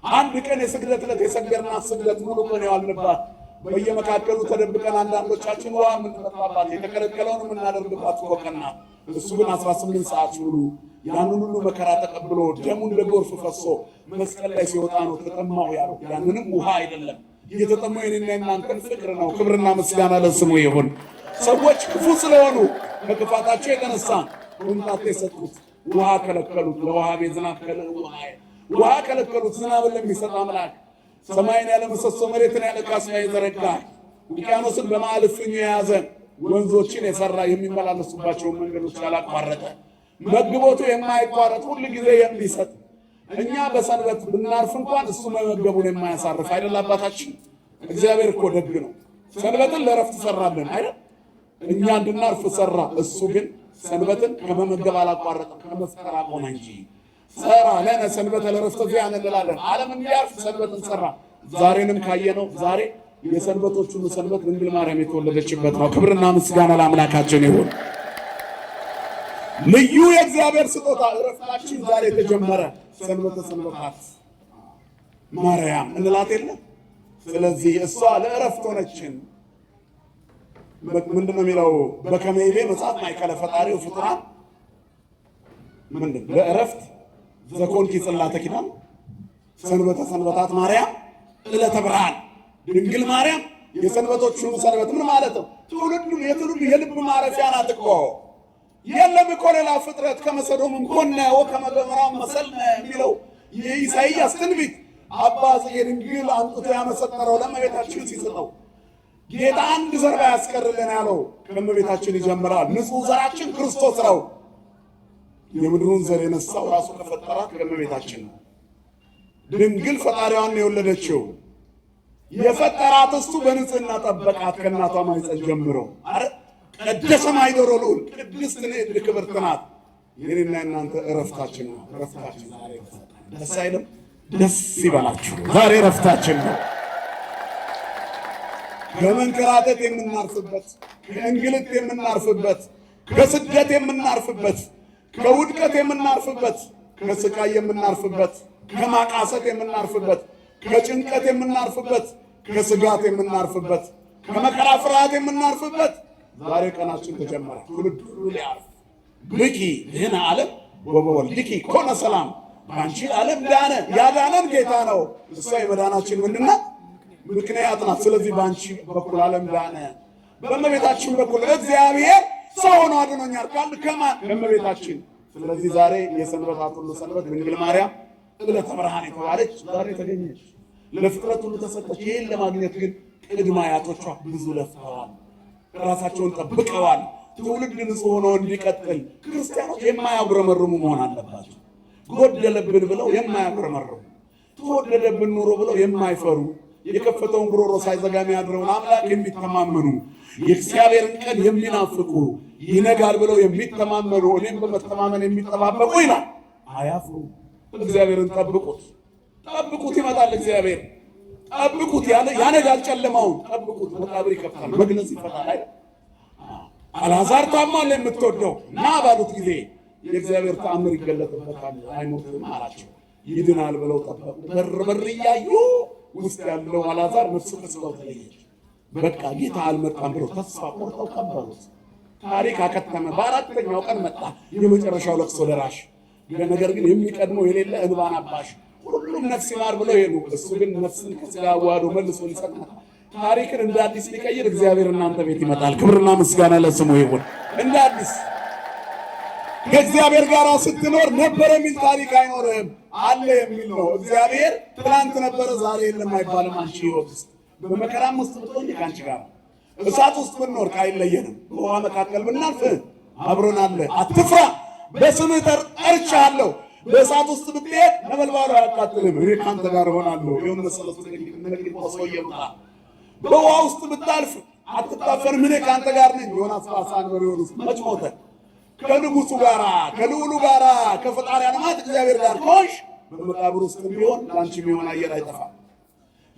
አንድ ቀን የስግደት ዕለት የሰገድናት ስግደት ሙሉ ቀን የዋልንባት በየመካከሉ ተደብቀን አንዳንዶቻችን ውሃ የምንጠጣባት የተከለከለውን የምናደርግባት እኮ ቀን ናት። እሱ ግን 18 ሰዓት ሙሉ ያንን ሁሉ መከራ ተቀብሎ ደሙ እንደ ጎርፍ ፈሶ መስቀል ላይ ሲወጣ ነው ተጠማሁ ያለው። ያንንም ውሃ አይደለም የተጠማው የኔና የናንተን ፍቅር ነው። ክብርና ምስጋና ለስሙ ይሁን። ሰዎች ክፉ ስለሆኑ ከክፋታቸው የተነሳ ኮንታክት የሰጡት ውሃ ከለከሉት። ለውሃ ቤት ዝናብ ውሃ ከለከሉት። ዝናብን ለሚሰጥ አምላክ ሰማይን ያለ ምሰሶ መሬትን ያለ ካስማ የዘረጋ ውቅያኖስን በመሃል እፍኝ የያዘ ወንዞችን የሰራ የሚመላለሱባቸውን መንገዶች ያላቋረጠ መግቦቱ የማይቋረጥ ሁሉ ጊዜ የሚሰጥ እኛ በሰንበት ብናርፍ እንኳን እሱ መመገቡን የማያሳርፍ አይደል? አባታችን እግዚአብሔር እኮ ደግ ነው። ሰንበትን ለረፍት ሰራልን አይደል? እኛ እንድናርፍ ሰራ። እሱ ግን ሰንበትን ከመመገብ አላቋረጠም፣ ከመፍጠር አቆመ እንጂ ሰራ ለነ ሰንበተ ለረፍት ዚያን እንላለን። ዓለም እንዲያርፍ ሰንበትን ሰራ። ዛሬንም ካየነው ዛሬ የሰንበቶች ሁሉ ሰንበት ድንግል ማርያም የተወለደችበት ነው። ክብርና ምስጋና ለአምላካችን ይሁን። ልዩ የእግዚአብሔር ስጦታ እረፍታችን ዛሬ የተጀመረ ሰንበተ ሰንበታት ማርያም እንላት የለ። ስለዚህ እሷ ለእረፍት ሆነችን። ምንድነው የሚለው? በከመ ይቤ መጽሐፍ ማእከለ ፈጣሪው ፍጡራን ምንድን ለእረፍት ዘኮንኪ ጽላተ ኪዳን ሰንበተ ሰንበታት ማርያም ዕለተ ብርሃን ድንግል ማርያም የሰንበቶች ሁሉ ሰንበት ምን ማለት ነው? የትውልዱ የልብ ማረፊያ ናት እኮ። የለም እኮ ሌላ ፍጥረት ከመሰዶምም ኮነ ወከመ ገሞራም መሰልነ የሚለው የኢሳይያስ ትንቢት አባ ጽጌ ድንግል አምጥቶ ያመሰጠረው ለእመቤታችን ሲሰጠው ጌታ አንድ ዘር ባያስቀርልን ያለው ከእመቤታችን ይጀምራል። ንጹሕ ዘራችን ክርስቶስ ነው። የምድሩን ዘር የነሳው ራሱ ከፈጠራት ከእመቤታችን ነው። ድንግል ፈጣሪዋን የወለደችው የፈጠራት እሱ በንጽህና ጠበቃት ከእናቷ ማኅፀን ጀምሮ። አረ ቀደሰ ማይዶሮ ልዑል ቅድስት ንዕድ ክብርት ናት። የኔና እናንተ እረፍታችን ነው። እረፍታችን ዛሬ ደስ አይልም? ደስ ይበላችሁ። ዛሬ እረፍታችን ነው። ከመንከራተት የምናርፍበት፣ ከእንግልት የምናርፍበት፣ ከስደት የምናርፍበት፣ ከውድቀት የምናርፍበት፣ ከስቃይ የምናርፍበት፣ ከማቃሰት የምናርፍበት፣ ከጭንቀት የምናርፍበት፣ ከስጋት የምናርፍበት፣ ከመከራ ፍርሃት የምናርፍበት ዛሬ ቀናችን ተጀመረ። ትውልድ ሁሉ ሊያርፍ ብኪ ይህን ዓለም ወበወልድኪ ኮነ ሰላም፣ በአንቺ ዓለም ዳነ። ያዳነን ጌታ ነው። እሷ የመዳናችን ምንድን ናት? ምክንያት ናት። ስለዚህ ባንቺ በኩል ዓለም ዳነ፣ በእመቤታችን በኩል እግዚአብሔር ሰው ሆኖ አድኖኛል ካል ከማን ከእመቤታችን። ስለዚህ ዛሬ የሰንበታት ሁሉ ሰንበት ድንግል ማርያም ዕለተ ብርሃን የተባለች ዛሬ ተገኘች፣ ለፍጥረት ሁሉ ተሰጠች። ይህን ለማግኘት ግን ቅድመ አያቶቿ ብዙ ለፍተዋል፣ ራሳቸውን ጠብቀዋል። ትውልድ ንጹሕ ሆኖ እንዲቀጥል ክርስቲያኖች የማያጉረመርሙ መሆን አለባቸው። ጎደለብን ብለው የማያጉረመርሙ፣ ተወደደብን ኑሮ ብለው የማይፈሩ፣ የከፈተውን ጉሮሮ ሳይዘጋ የሚያድረውን አምላክ የሚተማመኑ፣ የእግዚአብሔርን ቀን የሚናፍቁ፣ ይነጋል ብለው የሚተማመኑ፣ እኔም በመተማመን የሚጠባበቁ ይላል። አያፍሩ። እግዚአብሔርን ጠብቁት፣ ጠብቁት። ይመጣል እግዚአብሔር። ጠብቁት። ያነጋል ጨለማውን። ጠብቁት። መቃብር ይከፍታል፣ መግነዝ ይፈታል አይደል? አልዓዛር ታሟል የምትወደው ና ባሉት ጊዜ የእግዚአብሔር ተአምር ይገለጥበታል። አይሞትም አላቸው። ይድናል ብለው ጠበቁ። በር እያዩ ውስጥ ያለው አልዓዛር ነፍሱ ከሥጋው ተለየች። በቃ ጌታ አልመጣም ብለው ተስፋ ቆርጠው ቀበሩት። ታሪክ አከተመ። በአራተኛው ቀን መጣ የመጨረሻው ለቅሶ ደራሽ። ነገር ግን የሚቀድመው የሌለ እንባን አባሽ። ሁሉም ነፍስ ይማር ብለው ሄዱ። እሱ ግን ነፍስን ከሥጋ አዋህዶ መልሶ ሊሰጥ ታሪክን እንደ አዲስ ሊቀይር እግዚአብሔር እናንተ ቤት ይመጣል። ክብርና ምስጋና ለስሙ ይሁን። እንደ አዲስ ከእግዚአብሔር ጋር ስትኖር ነበር የሚል ታሪክ አይኖርህም፣ አለ የሚል ነው። እግዚአብሔር ትናንት ነበረ ዛሬ የለም አይባልም። አንቺ ሕይወት ውስጥ በመከራም ውስጥ ብትሆኝ ከአንቺ ጋር፣ እሳት ውስጥ ብንኖር ካይለየንም፣ በውሃ መካከል ብናልፍ አብሮን አለ። አትፍራ፣ በስምህ ጠርቼሃለሁ። በእሳት ውስጥ ብትሄድ ነበልባሉ አያቃጥልም፣ እኔ ከአንተ ጋር እሆናለሁ። የሆነ ሰለቱ ሰው እየመጣ በውሃ ውስጥ ብታልፍ አትታፈርም፣ እኔ ከአንተ ጋር ነኝ። ዮናስ በዓሣ አንበሪ ውስጥ መች ሞተ? ከንጉሱ ጋራ ከልዑሉ ጋራ ከፈጣሪ ዓለማት እግዚአብሔር ጋር ከሆንሽ በመቃብር ውስጥ ቢሆን ለአንቺ የሚሆን አየር አይጠፋም።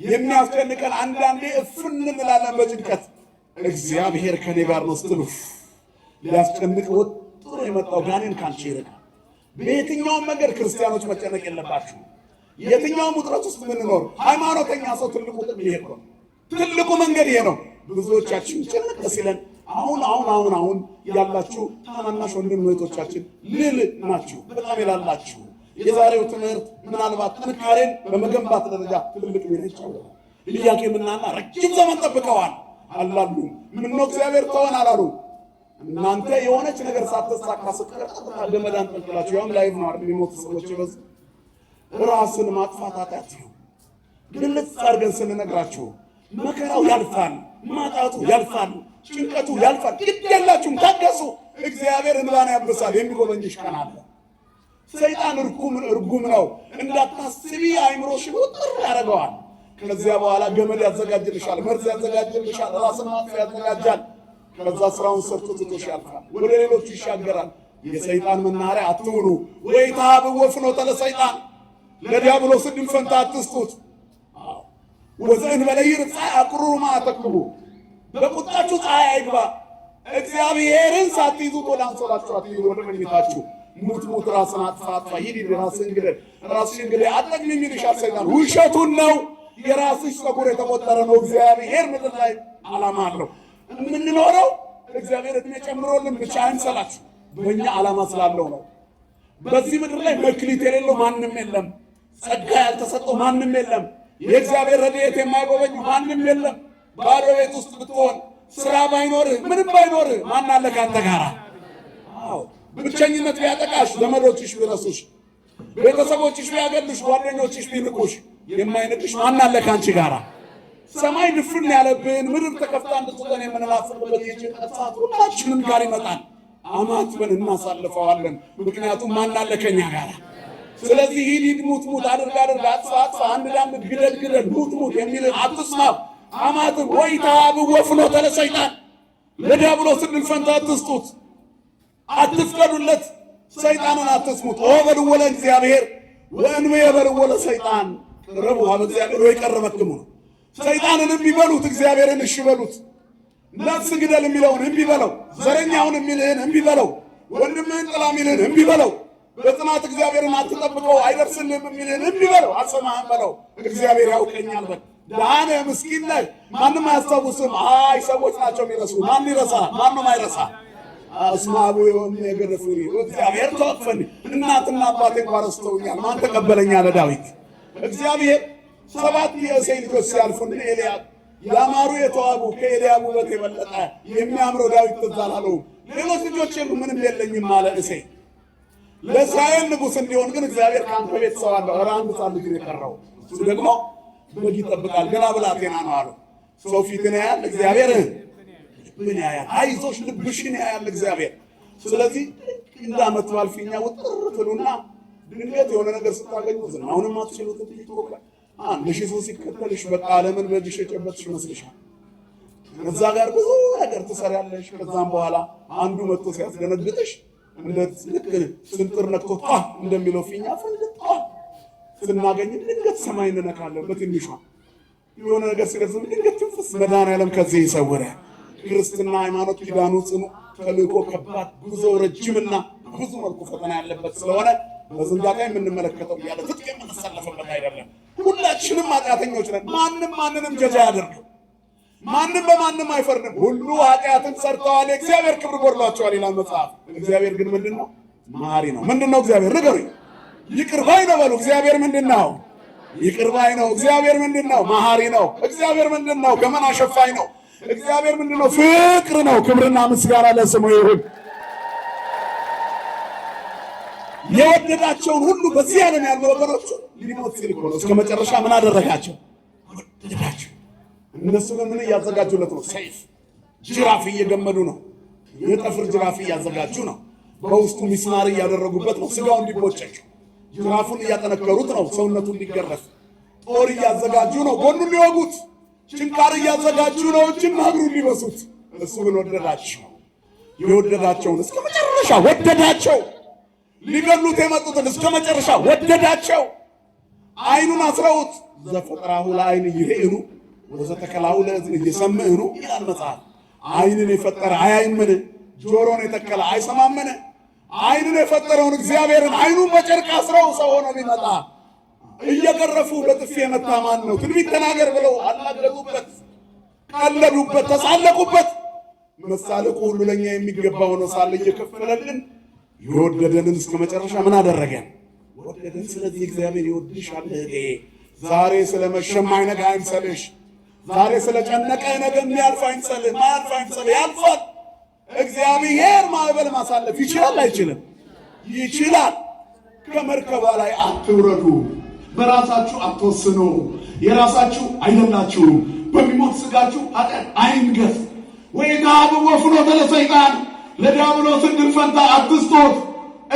የሚያስጨንቀን አንዳንዴ እፍን እንላለን በጭንቀት። እግዚአብሔር ከኔ ጋር ነው ስትሉ ሊያስጨንቅ ወጥሮ የመጣው ጋኔን ካንቺ ይርቃል። በየትኛውም መንገድ ክርስቲያኖች መጨነቅ የለባችሁ። የትኛውም ውጥረት ውስጥ የምንኖር ሃይማኖተኛ ሰው ትልቁ ጥቅም ይሄ ነው። ትልቁ መንገድ ይሄ ነው። ብዙዎቻችን ጭንቅ ሲለን አሁን ያላችሁ ታናናሽ ወንድም እህቶቻችን ልል ናችሁ፣ በጣም ይላላችሁ። የዛሬው ትምህርት ምናልባት ጥንካሬን በመገንባት ደረጃ ትልቅ ሚና ይጫወታል። ኢያቄምና ሐና ረጅም ዘመን ጠብቀዋል፣ አላሉ። ምነው እግዚአብሔር ተወን አላሉ። እናንተ የሆነች ነገር ሳትሳካ ስትቀር ገመድ አንጠልጥላችሁ ያውም ላይቭ ነው አይደል? የሚሞቱ ሰዎች ይበዝ። ራስን ማጥፋት ኃጢአት ነው። ግልጽ አድርገን ስንነግራችሁ መከራው ያልፋል፣ ማጣቱ ያልፋል፣ ጭንቀቱ ያልፋል። ግድ የላችሁም፣ ታገሱ። እግዚአብሔር እንባን ያብሳል። የሚጎበኝሽ ቀን አለ። ሰይጣን እርጉም ነው እንዳታስቢ አይምሮሽን ውጥር ያደርገዋል። ከዚያ በኋላ ገመድ ያዘጋጅልሻል፣ መርዝ ያዘጋጅልሻል፣ ራስን ማጥፊያ ያዘጋጃል። ከዛ ስራውን ሰርቶ ትቶሽ ያልፋል፣ ወደ ሌሎቹ ይሻገራል። የሰይጣን መናኸሪያ አትሁኑ። ወኢትሃብዎ ፍኖተ ለሰይጣን፣ ለዲያብሎስ ዕድል ፈንታ አትስጡት። ወዘእንበለ ይርጻዕ አቅርሩ ማዕተክሙ፣ በቁጣችሁ ፀሐይ አይግባ። እግዚአብሔርን ሳትይዙት ወደ አንሶላችሁ አትሂዱ፣ ወደ መኝታችሁ። ሙት ራስን አጥፋ፣ ሂድ ራስህን ግደል፣ ራስሽን ግደል አትጠቅሚም ይልሻል ሰይጣን። ውሸቱን ነው። የራስሽ ፀጉር የተቆጠረ ነው። እግዚአብሔር ምድር ላይ ዓላማ አለው። የምንኖረው እግዚአብሔር ዕድሜ ጨምሮልን ብቻ አይምሰላችሁ፣ በእኛ ዓላማ ስላለው ነው። በዚህ ምድር ላይ መክሊት የሌለው ማንም የለም። ጸጋ ያልተሰጠው ማንም የለም። የእግዚአብሔር ረድኤት የማይጎበኝ ማንም የለም። ባዶ ቤት ውስጥ ብትሆን፣ ስራ ባይኖርህ፣ ምንም ባይኖርህ ማን አለ ካንተ ጋር? አዎ፣ ብቸኝነት ቢያጠቃሽ፣ ዘመዶችሽ ቢረሱሽ፣ ቤተሰቦችሽ ቢያገሉሽ፣ ጓደኞችሽ ቢንቁሽ፣ የማይንቅሽ ማን አለ ካንቺ ጋር? ሰማይ ድፍን ያለብን ምድር ተከፍታ እንድትሆን የምንላፍርበት የጭንቀት ሰዓት ሁላችንም ጋር ይመጣል። አማትበን እናሳልፈዋለን። ምክንያቱም ማን አለ ከኛ ጋር? ስለዚህ ሂድ ሙት አድርግ አጥፋ አንድ ዳምድ ግደል ሙት የሚል አትስማው። አማትብ ወኢትሃብዎ ፍኖተ ለሰይጣን፣ ለዲያብሎስ ዕድል ፈንታ አትስጡት፣ አትፍቀዱለት። ሰይጣንን አትስሙት። ወበልዎ ለእግዚአብሔር ወእንበየ በልዎ ለሰይጣን ቅረቡ ሀበ እግዚአብሔር ወይቀርበክሙ ነው። ሰይጣንን እምቢ በሉት፣ እግዚአብሔርን እሺ በሉት። ነፍስ ግደል የሚለውን እምቢ በለው። ዘረኛውን የሚልህን እምቢ በለው። ወንድምህን ጥላ የሚልህን እምቢ በለው። በጽናት እግዚአብሔርን አትጠብቀው አይደርስልህም የሚልህን እምቢ በለው። አልሰማህም በለው። እግዚአብሔር ያውቀኛል በል። ዳነ ምስኪን ላይ ማንም አያስታውስም። አይ ሰዎች ናቸው የሚረሱ። ማን ይረሳ? ማንም አይረሳ። እስመ አቡየ ወእምየ ገደፉኒ፣ እግዚአብሔር ተወቅፈኒ፣ እናትና አባቴ እንኳን ረስተውኛል፣ ማን ተቀበለኝ አለ ዳዊት። እግዚአብሔር ሰባት የእሴይ ልጆች ሲያልፉ ኤልያብ ያማሩ የተዋቡ ከኤልያብ ውበት የበለጠ የሚያምረው ዳዊት ትዝ አላለውም። ሌሎች ልጆች የሉ ምንም የለኝም አለ እሴይ። ለእስራኤል ንጉሥ እንዲሆን ግን እግዚአብሔር ከአንተ ቤት ሰው አለው። ኧረ አንድ ሕፃን ልጅ ነው የቀረው፣ እሱ ደግሞ በግ ይጠብቃል፣ ገና ብላቴና ነው አለው። ሰው ፊትን ያያል፣ እግዚአብሔር ልብን ያያል። አይዞሽ ልብሽን ያያል እግዚአብሔር። ስለዚህ እንደ ዓመት በዓል ፊኛ ውጥር ትሉና ድንገት የሆነ ነገር ስታገኙ ዝናውንም አትችሉትም። ቲክቶክ ላይ አንድ ሺህ ሰው ሲከተልሽ በቃ ዓለምን በእጅሽ የጨበጥሽ ይመስልሻል። ከዛ ጋር ብዙ ነገር ትሰሪያለሽ። ከዛም በኋላ አንዱ መጥቶ ሲያስደነግጥሽ እንደ ልክ ስንጥር ነክቶ እንደሚለው ፊኛ ፍንጥጣ ስናገኝ ድንገት ሰማይ እንነካለን። በትንሿ የሆነ ነገር ሲረዝም ድንገት ትንፍስ። መድኃኔዓለም ከዚህ ይሰውረን። ክርስትና ሃይማኖት ኪዳኑ ጽኑ፣ ተልእኮ ከባድ፣ ጉዞ ረጅምና ብዙ መልኩ ፈተና ያለበት ስለሆነ በዝንጋታ የምንመለከተው እያለ ትጥቅ የምንሰለፍበት አይደለም። ሁላችንም ኃጢአተኞች ነን። ማንም ማንንም ጀጃ ያደርገው፣ ማንም በማንም አይፈርድም። ሁሉ ኃጢአትን ሰርተዋል፣ የእግዚአብሔር ክብር ጎድሏቸዋል ይላል መጽሐፍ። እግዚአብሔር ግን ምንድን ነው? መሐሪ ነው። ምንድን ነው እግዚአብሔር? ንገሩኝ። ይቅር ባይ ነው በሉ። እግዚአብሔር ምንድን ነው? ይቅር ባይ ነው። እግዚአብሔር ምንድን ነው? መሐሪ ነው። እግዚአብሔር ምንድን ነው? ገመና ሸፋኝ ነው። እግዚአብሔር ምንድን ነው? ፍቅር ነው። ክብርና ምስጋና ለስሙ ይሁን። የወደዳቸውን ሁሉ በዚህ ዓለም ያሉ ወገኖቹ ሊሞት ሲል እኮ ነው እስከ መጨረሻ ምን አደረጋቸው? ወደዳቸው። እነሱ ግን ምን እያዘጋጁለት ነው? ሰይፍ፣ ጅራፍ እየገመዱ ነው። የጠፍር ጅራፍ እያዘጋጁ ነው። በውስጡ ሚስማር እያደረጉበት ነው። ስጋው እንዲቦጨቅ ጅራፉን እያጠነከሩት ነው። ሰውነቱ እንዲገረፍ ጦር እያዘጋጁ ነው። ጎኑን ሊወጉት ችንካር እያዘጋጁ ነው። እጅና እግሩን ሊበሱት። እሱ ግን ወደዳቸው። የወደዳቸውን እስከ መጨረሻ ወደዳቸው። ሊገሉት የመጡትን እስከ መጨረሻ ወደዳቸው። አይኑን አስረውት ዘፈጠራሁ ለአይን ይሄኑ ወዘተከላሁ ለእዝን እየሰምዕኑ ይላል መጽሐፍ። አይንን የፈጠረ አያይምን? ጆሮን የተከለ አይሰማምን? አይንን የፈጠረውን እግዚአብሔርን አይኑን በጨርቅ አስረው ሰው ሆኖ ቢመጣ እየገረፉ በጥፊ የመታ ማን ነው? ትንቢት ተናገር ብለው አላገጡበት፣ ቀለዱበት፣ ተሳለቁበት። መሳለቁ ሁሉ ለኛ የሚገባው ነው ሳለ እየከፈለልን የወደደንን እስከ መጨረሻ ምን አደረገን? ወደደን። ስለዚህ እግዚአብሔር ይወድሻል። ዛሬ ስለመሸም አይነጋ አይምሰልሽ። ዛሬ ስለጨነቀ ነገ የሚያልፍ አይምሰልህ። ማያልፍ አይምሰልህ፣ ያልፋል። እግዚአብሔር ማዕበል ማሳለፍ ይችላል አይችልም? ይችላል። ከመርከቧ ላይ አትውረዱ። በራሳችሁ አትወስኑ። የራሳችሁ አይደላችሁም። በሚሞት ስጋችሁ ኃጢአት አይንገስ። ወኢትሃብዎ ፍኖተ ለሰይጣን፣ ለዲያብሎስ ዕድል ፈንታ አትስጡት።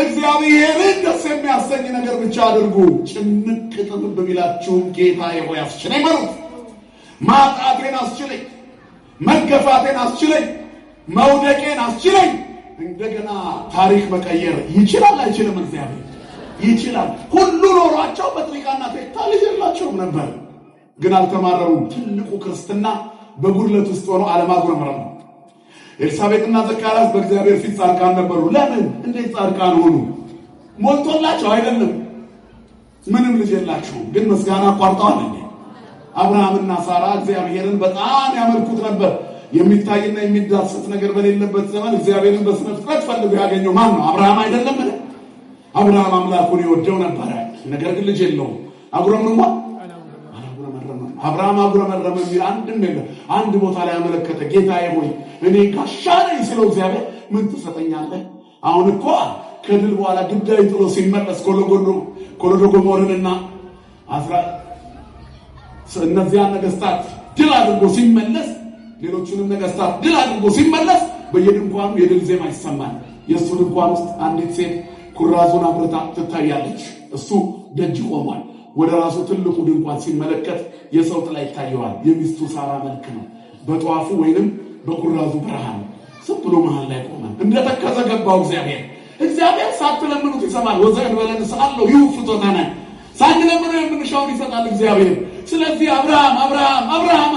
እግዚአብሔርን ደስ የሚያሰኝ ነገር ብቻ አድርጉ። ጭንቅ ጥብብ ቢላችሁም ጌታዬ ሆይ አስችለኝ በሉት። ማጣቴን አስችለኝ፣ መገፋቴን አስችለኝ፣ መውደቄን አስችለኝ። እንደገና ታሪክ መቀየር ይችላል አይችልም? እግዚአብሔር ይችላል። ሁሉ ኖሯቸው በጥሪቃና ቴክታ ልጅ የላቸውም ነበር፣ ግን አልተማረሩም። ትልቁ ክርስትና በጉድለት ውስጥ ሆኖ አለማጉረምረም ነው። ኤልሳቤጥና ዘካርያስ በእግዚአብሔር ፊት ጻድቃን ነበሩ። ለምን? እንዴት ጻድቃን ሆኑ? ሞልቶላቸው አይደለም። ምንም ልጅ የላቸውም፣ ግን ምስጋና አቋርጠዋል እንዴ? አብርሃምና ሳራ እግዚአብሔርን በጣም ያመልኩት ነበር። የሚታይና የሚዳሰስ ነገር በሌለበት ዘመን እግዚአብሔርን በስነ ፍጥረት ፈልጎ ያገኘው ማን ነው? አብርሃም አይደለም? አብርሃም አምላኩን ይወደው ነበረ፣ ነገር ግን ልጅ የለውም። አጉረምርሟል? አብርሃም አጉረመረመ የሚል አንድም የለም። አንድ ቦታ ላይ ያመለከተ ጌታዬ ሆይ እኔ ጋሻ ነኝ ሲለው እግዚአብሔር ምን ትሰጠኛለህ? አሁን እኮ ከድል በኋላ ግዳይ ጥሎ ሲመለስ ኮሎዶጎሞርንና እነዚያን ነገስታት ድል አድርጎ ሲመለስ፣ ሌሎቹንም ነገስታት ድል አድርጎ ሲመለስ በየድንኳኑ የድል ዜማ ይሰማል። የእሱ ድንኳን ውስጥ አንዲት ሴት ኩራዙን አብርታ ትታያለች። እሱ ደጅ ቆሟል። ወደ ራሱ ትልቁ ድንኳን ሲመለከት የሰው ጥላ ይታየዋል። የሚስቱ ሳራ መልክ ነው። በጧፉ ወይንም በኩራዙ ብርሃን ዝም ብሎ መሃል ላይ ቆመ። እንደተከዘ ገባው። እግዚአብሔር ሳትለምኑት ይሰማል። ወዘን በለን ሳለው ይውፍቶታና ሳንለምኑ የምንሻውን ይሰጣል እግዚአብሔር። ስለዚህ አብርሃም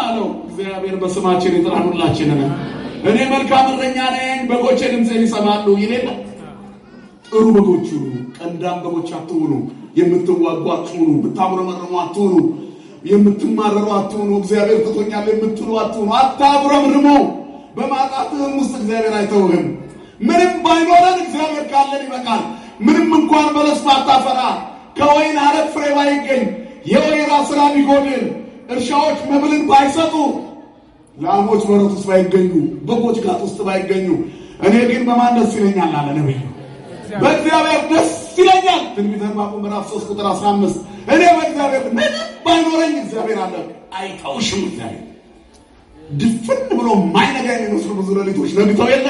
አለው። እግዚአብሔር በስማችን ይጥራን ሁላችንን። እኔ መልካም እረኛ ነኝ፣ በጎቼ ድምፄን ይሰማሉ ይላል። ጥሩ በጎች ሁኑ፣ ቀንዳም በጎች አትሁኑ። የምትዋጉ አትሁኑ፣ የምታጉረመርሙ አትሁኑ፣ የምትማረሩ አትሁኑ፣ እግዚአብሔር ትቶኛል የምትሉ አትሁኑ። አታጉረምርሙ። በማጣትህም ውስጥ እግዚአብሔር አይተውህም። ምንም ባይኖረን እግዚአብሔር ካለን ይበቃል። ምንም እንኳን በለስ ባታፈራ፣ ከወይን ሐረግ ፍሬ ባይገኝ፣ የወይራ ስራ ቢጎድል እርሻዎች መብልን ባይሰጡ ላሞች በረት ውስጥ ባይገኙ በጎች ጋጥ ውስጥ ባይገኙ እኔ ግን በማን ደስ ይለኛል አለ ነብዩ። በእግዚአብሔር ደስ ይለኛል። ትንቢተ ሕዝቅኤል ምዕራፍ 3 ቁጥር 15 እኔ በእግዚአብሔር ምንም ባይኖረኝ እግዚአብሔር አለ አይተውሽም። እግዚአብሔር ድፍን ብሎ ማይነጋ የሚመስሉ ብዙ ሌሊቶች ነግተው የለ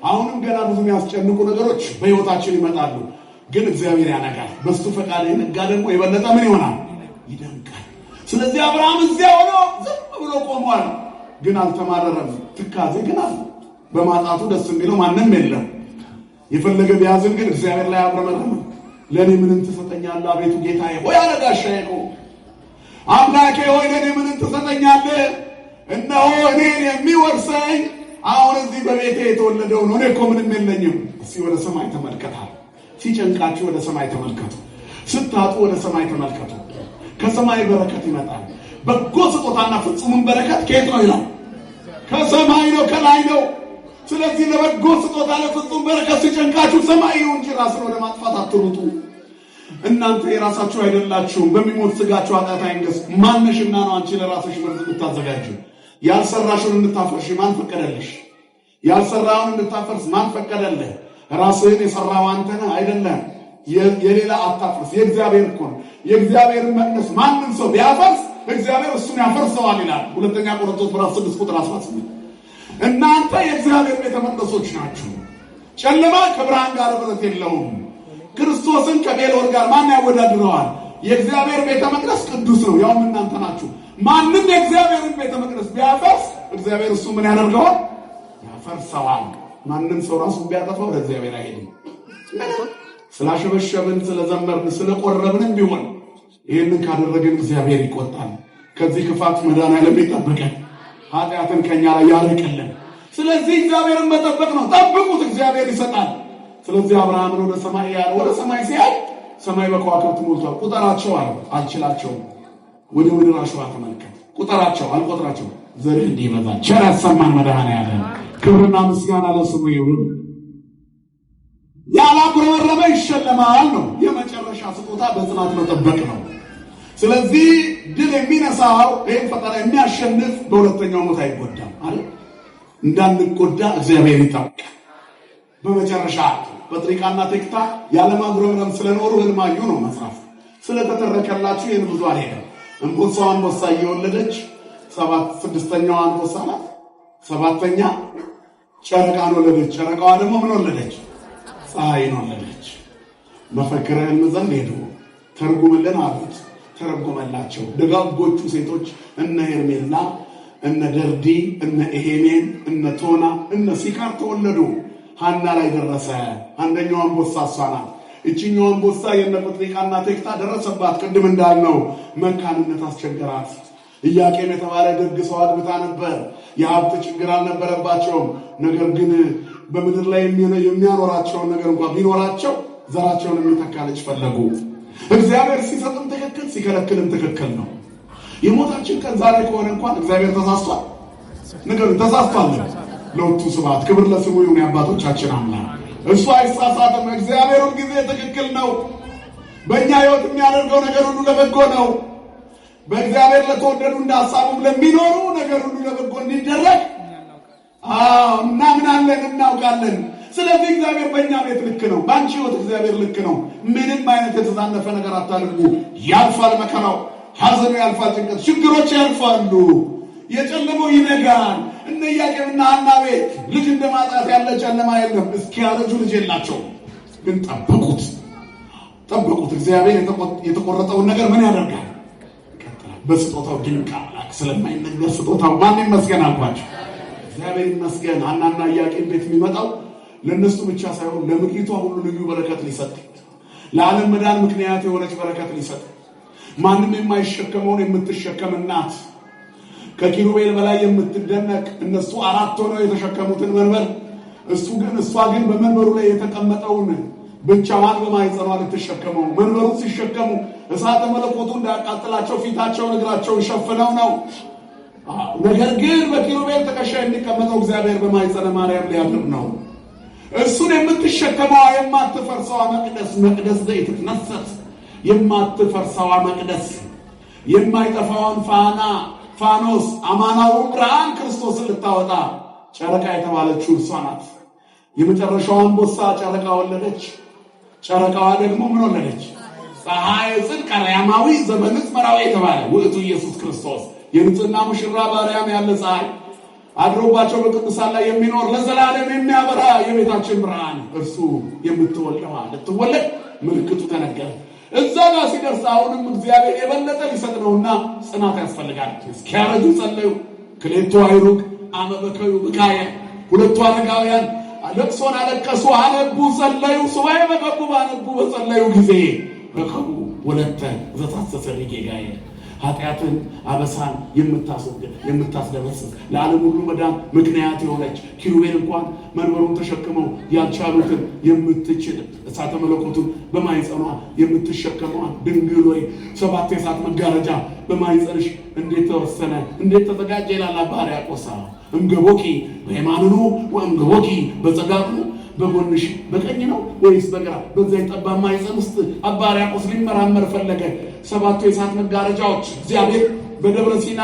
አሁንም ገና ብዙ የሚያስጨንቁ ነገሮች በህይወታችን ይመጣሉ። ግን እግዚአብሔር ያነጋል። በሱ ፈቃድ የነጋ ደግሞ የበለጠ ምን ይሆናል? ይደምቃል። ስለዚህ አብርሃም እዚያ ሆኖ ዝም ብሎ ቆሟል። ግን አልተማረረም። ትካዜ ግን አለ። በማጣቱ ደስ የሚለው ማንም የለም። የፈለገ ቢያዝን ግን እግዚአብሔር ላይ አብረመረመ። ለኔ ምንን ትሰጠኛለህ አቤቱ ጌታዬ ሆይ አለ ጋሻዬ ነው። አምላኬ ሆይ ለኔ ምንን ትሰጠኛለህ? እነሆ እኔን የሚወርሰኝ አሁን እዚህ በቤቴ የተወለደው ነው። እኔ እኮ ምንም የለኝም። እስኪ ወደ ሰማይ ተመልከታል። ሲጨንቃችሁ ወደ ሰማይ ተመልከቱ። ስታጡ ወደ ሰማይ ተመልከቱ። ከሰማይ በረከት ይመጣል። በጎ ስጦታና ፍጹም በረከት ከየት ነው ይላል? ከሰማይ ነው፣ ከላይ ነው። ስለዚህ ለበጎ ስጦታ ለፍጹም በረከት ሲጨንቃችሁ ሰማይ ነው እንጂ ራስን ወደ ማጥፋት አትሩጡ። እናንተ የራሳችሁ አይደላችሁም። በሚሞት ስጋችሁ ኃጢአት አይንገስ። ማንሽና ነው አንቺ ለራስሽ መርዝ የምታዘጋጁ? ያልሰራሽውን እንድታፈርሽ ማን ፈቀደልሽ? ያልሰራውን እንድታፈርስ ማን ፈቀደልህ? ራስህን የሰራው አንተ ነህ አይደለም? የሌላ አታፍርስ። የእግዚአብሔር እኮ ነው። የእግዚአብሔር መቅደስ ማንም ሰው ቢያፈርስ እግዚአብሔር እሱን ያፈርሰዋል ይላል ሁለተኛ ቆሮንቶስ ምዕራፍ 6 ቁጥር 18። እናንተ የእግዚአብሔር ቤተ መቅደሶች ናችሁ። ጨለማ ከብርሃን ጋር ህብረት የለውም። ክርስቶስን ከቤልወር ጋር ማን ያወዳድረዋል? የእግዚአብሔር ቤተ መቅደስ ቅዱስ ነው፣ ያውም እናንተ ናችሁ። ማንም የእግዚአብሔርን ቤተ መቅደስ ቢያፈርስ እግዚአብሔር እሱ ምን ያደርገዋል? ያፈርሰዋል። ማንም ሰው ራሱን ቢያጠፋ ወደ እግዚአብሔር አይሄድም። ስላሸበሸብን፣ ስለዘመርን፣ ስለቆረብንም ቢሆን ይህንን ካደረግን እግዚአብሔር ይቆጣል። ከዚህ ክፋት መድኃኔዓለም ይጠብቀን፣ ኃጢአትን ከኛ ላይ ያርቅልን። ስለዚህ እግዚአብሔርን መጠበቅ ነው። ጠብቁት፣ እግዚአብሔር ይሰጣል። ስለዚህ አብርሃምን ወደ ሰማይ ሲያይ ሰማይ በከዋክብት ሞልቷል። ቁጠራቸው አለ አልችላቸውም። ወደ ምድር አሸዋ ተመልከት፣ ቁጠራቸው አልቆጥራቸው። ዘርህ እንዲህ ይበዛል። ቸር ያሰማን መድኃኔዓለም። ክብርና ምስጋና ለስሙ ይሁን። ያላጉረመረመ ይሸለማል ነው። የመጨረሻ ስጦታ በጽናት መጠበቅ ነው። ስለዚህ ድል የሚነሳው ይህን ፈተና የሚያሸንፍ በሁለተኛው ሞት አይጎዳም አለ። እንዳንጎዳ እግዚአብሔር ይጠብቅ። በመጨረሻ ጴጥርቃና ቴክታ ያለማጉረምረም ስለኖሩ ህልማዩ ነው መጽሐፍ ስለተተረከላችሁ ይህን ብዙ አልሄደም። እንቦሳው አንበሳ እየወለደች ስድስተኛዋ አንበሳ ናት። ሰባተኛ ጨረቃን ወለደች። ጨረቃዋ ደግሞ ምን ወለደች? ፀሐይን ወለደች። መፈክረ ሕልም ዘንድ ሄዱ። ተርጉምልን አሉት። ተረጎመላቸው። ደጋጎቹ ሴቶች እነ ሄርሜላ፣ እነ ደርዲ፣ እነ ኤሄሜን፣ እነ ቶና፣ እነ ሲካር ተወለዱ። ሐና ላይ ደረሰ። አንደኛው አንበሳ እሷ ናት። እቺኛው አንበሳ የነ ጴጥርቃና ቴክታ ደረሰባት። ቅድም እንዳልነው መካንነት አስቸገራት። ኢያቄም የተባለ ደግ ሰው አግብታ ነበር። የሀብት ችግር አልነበረባቸውም። ነገር ግን በምድር ላይ የሚያኖራቸውን ነገር እንኳን ቢኖራቸው ዘራቸውን የሚተካ ልጅ ፈለጉ። እግዚአብሔር ሲሰጥም ትክክል፣ ሲከለክልም ትክክል ነው። የሞታችን ቀን ዛሬ ከሆነ እንኳን እግዚአብሔር ተሳስቷል። ነገር ተሳስቷል። ለወጡ ስብሐት ክብር ለስሙ ይሁን። የአባቶቻችን አምላክ እሱ አይሳሳትም። እግዚአብሔር ሁሉ ጊዜ ትክክል ነው። በእኛ ህይወት የሚያደርገው ነገር ሁሉ ለበጎ ነው። በእግዚአብሔር ለተወደዱ እንደ ሐሳቡም ለሚኖሩ ነገር ሁሉ ለበጎ እንዲደረግ እናምናለን፣ እናውቃለን። ስለዚህ እግዚአብሔር በእኛ ቤት ልክ ነው። በአንቺ ህይወት እግዚአብሔር ልክ ነው። ምንም አይነት የተዛነፈ ነገር አታድርጉ። ያልፋል መከራው፣ ሐዘኑ ያልፋል፣ ጭንቀት፣ ችግሮች ያልፋሉ። የጨለመው ይነጋል። እነ ኢያቄምና ሐና ቤት ልጅ እንደማጣት ያለ ጨለማ የለም። እስኪያረጁ ልጅ የላቸው፣ ግን ጠበቁት። እግዚአብሔር የተቆረጠውን ነገር ምን ያደርጋል? በስጦታው ድንቅ አምላክ ስለማይነገር ስጦታው ማን ይመስገን አልኳቸው። እግዚአብሔር ይመስገን። ሐናና ኢያቄም ቤት የሚመጣው ለነሱ ብቻ ሳይሆን ለምድሪቷ ሁሉ ልዩ በረከት ሊሰጥ፣ ለዓለም መዳን ምክንያት የሆነች በረከት ሊሰጥ፣ ማንም የማይሸከመውን የምትሸከም እናት፣ ከኪሩቤል በላይ የምትደነቅ፣ እነሱ አራት ሆነው የተሸከሙትን መንበር እሷ ግን በመንበሩ ላይ የተቀመጠውን ብቻዋን በማይጸኗ ልትሸከመው። መንበሩን ሲሸከሙ እሳተ መለኮቱ እንዳያቃጥላቸው ፊታቸውን እግራቸውን ሸፍነው ነው። ነገር ግን በኪሩቤል ትከሻ የሚቀመጠው እግዚአብሔር በማይጸነ ማርያም ሊያድር ነው። እሱን የምትሸከመዋ የማትፈርሰዋ መቅደስ ዘይትትነሰት፣ የማትፈርሰዋ መቅደስ የማይጠፋውን ፋኖስ አማናዊውን ብርሃን ክርስቶስን ልታወጣ ጨረቃ የተባለችው እርሷ ናት። የመጨረሻው አንበሳ ጨረቃ ወለደች። ጨረቃዋ ደግሞ ምን ወለደች? ፀሐይ ጽድቅ አርያማዊ ዘበንጽ መራዊ የተባለ ውእቱ ኢየሱስ ክርስቶስ የንጽሕና ሙሽራ ባርያም ያለ ፀሐይ አድሮባቸው በቅዱሳን ላይ የሚኖር ለዘላለም የሚያበራ የቤታችን ብርሃን እርሱ የምትወልደዋ ልትወለድ ምልክቱ ተነገረ። እዛ ጋር ሲደርስ አሁንም እግዚአብሔር የበለጠ ሊሰጥ ነውና ጽናት ያስፈልጋል። እስኪያረጁ ጸለዩ። ክሌቱ አይሩግ አመ በከዩ ብካየ ሁለቱ አረጋውያን ለቅሶን አለቀሱ፣ አነቡ፣ ጸለዩ። ሱባኤ በገቡ ባነቡ በጸለዩ ጊዜ ረከቡ ወለተ ዘታሰሰ ሪጌጋየ ኃጢአትን አበሳን የምታስወግድ የምታስደመስስ ለዓለም ሁሉ መዳን ምክንያት የሆነች ኪሩቤል እንኳን መንበሩን ተሸክመው ያልቻሉትን የምትችል እሳተ መለኮቱን በማይጸኗ የምትሸከመዋን ድንግል ወይ ሰባት የእሳት መጋረጃ በማይጸንሽ እንዴት ተወሰነ እንዴት ተዘጋጀ ይላል አባ ሕርያቆስ። እምገቦኪ በየማንኑ ወእምገቦኪ በጸጋሙ በጎንሽ በቀኝ ነው ወይስ በግራ? በዛ የጠባብ ማኅፀን ውስጥ አባ ሕርያቆስ ሊመራመር ፈለገ። ሰባቱ የእሳት መጋረጃዎች እግዚአብሔር በደብረ ሲና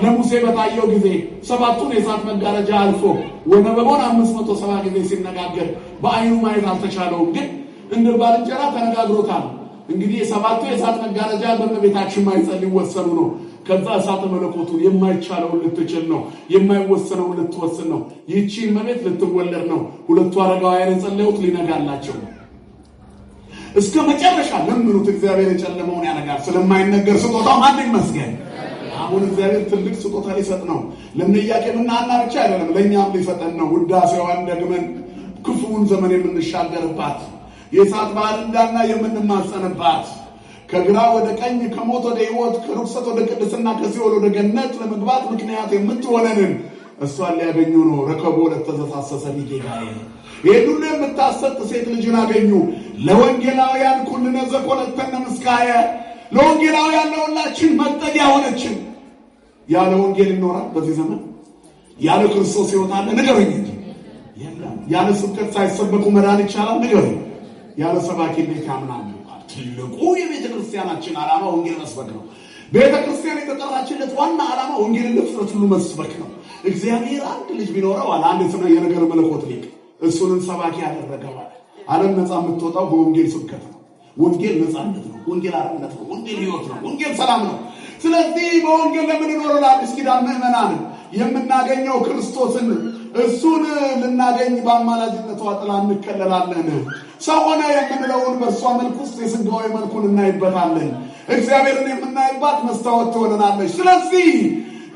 ለሙሴ በታየው ጊዜ ሰባቱን የእሳት መጋረጃ አልፎ ወነበቦን 570 ጊዜ ሲነጋገር በአይኑ ማየት አልተቻለውም፣ ግን እንደ ባልንጀራ ተነጋግሮታል። እንግዲህ የሰባቱ የእሳት መጋረጃ በእመቤታችን ማኅፀን ሊወሰኑ ነው። ከዛ እሳተ መለኮቱን የማይቻለውን ልትችል ነው፣ የማይወሰነውን ልትወስን ነው። ይህቺን እመቤት ልትወለድ ነው። ሁለቱ አረጋውያን የጸለዩት ሊነጋላቸው ነው። እስከ መጨረሻ ለምኑት፣ እግዚአብሔር የጨለመውን ያነጋል። ስለማይነገር ስጦታው ማን ይመስገን። አሁን እግዚአብሔር ትልቅ ስጦታ ሊሰጥ ነው። ለእነ ኢያቄምና ሐና ብቻ አይደለም፣ ለእኛም ሊሰጠን ነው። ውዳሴዋን ደግመን ክፉውን ዘመን የምንሻገርባት፣ የእሳት ባህር እንዳና የምንማጸንባት፣ ከግራ ወደ ቀኝ ከሞት ወደ ሕይወት ከርኩሰት ወደ ቅድስና ከሲኦል ወደ ገነት ለመግባት ምክንያት የምትሆነንን እሷን ሊያገኙ ነው። ረከቦ ለተዘሳሰሰ ሊጌጋዬ ይህን ሁሉ የምታሰጥ ሴት ልጅን አገኙ። ለወንጌላውያን ኩልነ ዘኮለተነ ምስካየ ለወንጌላውያን ለሁላችን መጠጊያ ሆነችን። ያለ ወንጌል ይኖራል በዚህ ዘመን? ያለ ክርስቶስ ሕይወት አለ? ንገሩኝ እንጂ የለም። ያለ ስብከት ሳይሰበኩ መዳን ይቻላል? ንገሩኝ። ያለ ሰባኪ እንዴት ያምናል? ትልቁ የቤተ ክርስቲያናችን ዓላማ ወንጌል መስበክ ነው። ቤተ ክርስቲያን የተጠራችለት ዋና ዓላማ ወንጌልን ለፍጥረት ሁሉ መስበክ ነው። እግዚአብሔር አንድ ልጅ ቢኖረው አለ አንድ ስነ የነገር መለኮት ሊቅ እሱንም ሰባኪ ያደረገው አለ። ዓለም ነፃ የምትወጣው በወንጌል ስብከት ነው። ወንጌል ነፃነት ነው። ወንጌል አርነት ነው። ወንጌል ሕይወት ነው። ወንጌል ሰላም ነው። ስለዚህ በወንጌል ለምንኖረው ለአዲስ ኪዳን ምዕመናን የምናገኘው ክርስቶስን እሱን ልናገኝ በአማላጅነቷ ጥላ እንከለላለን። ሰው ሆነ የምንለውን በእሷ መልክ ውስጥ የሥጋዊ መልኩን እናይበታለን። እግዚአብሔርን የምናይባት መስታወት ትሆነናለች። ስለዚህ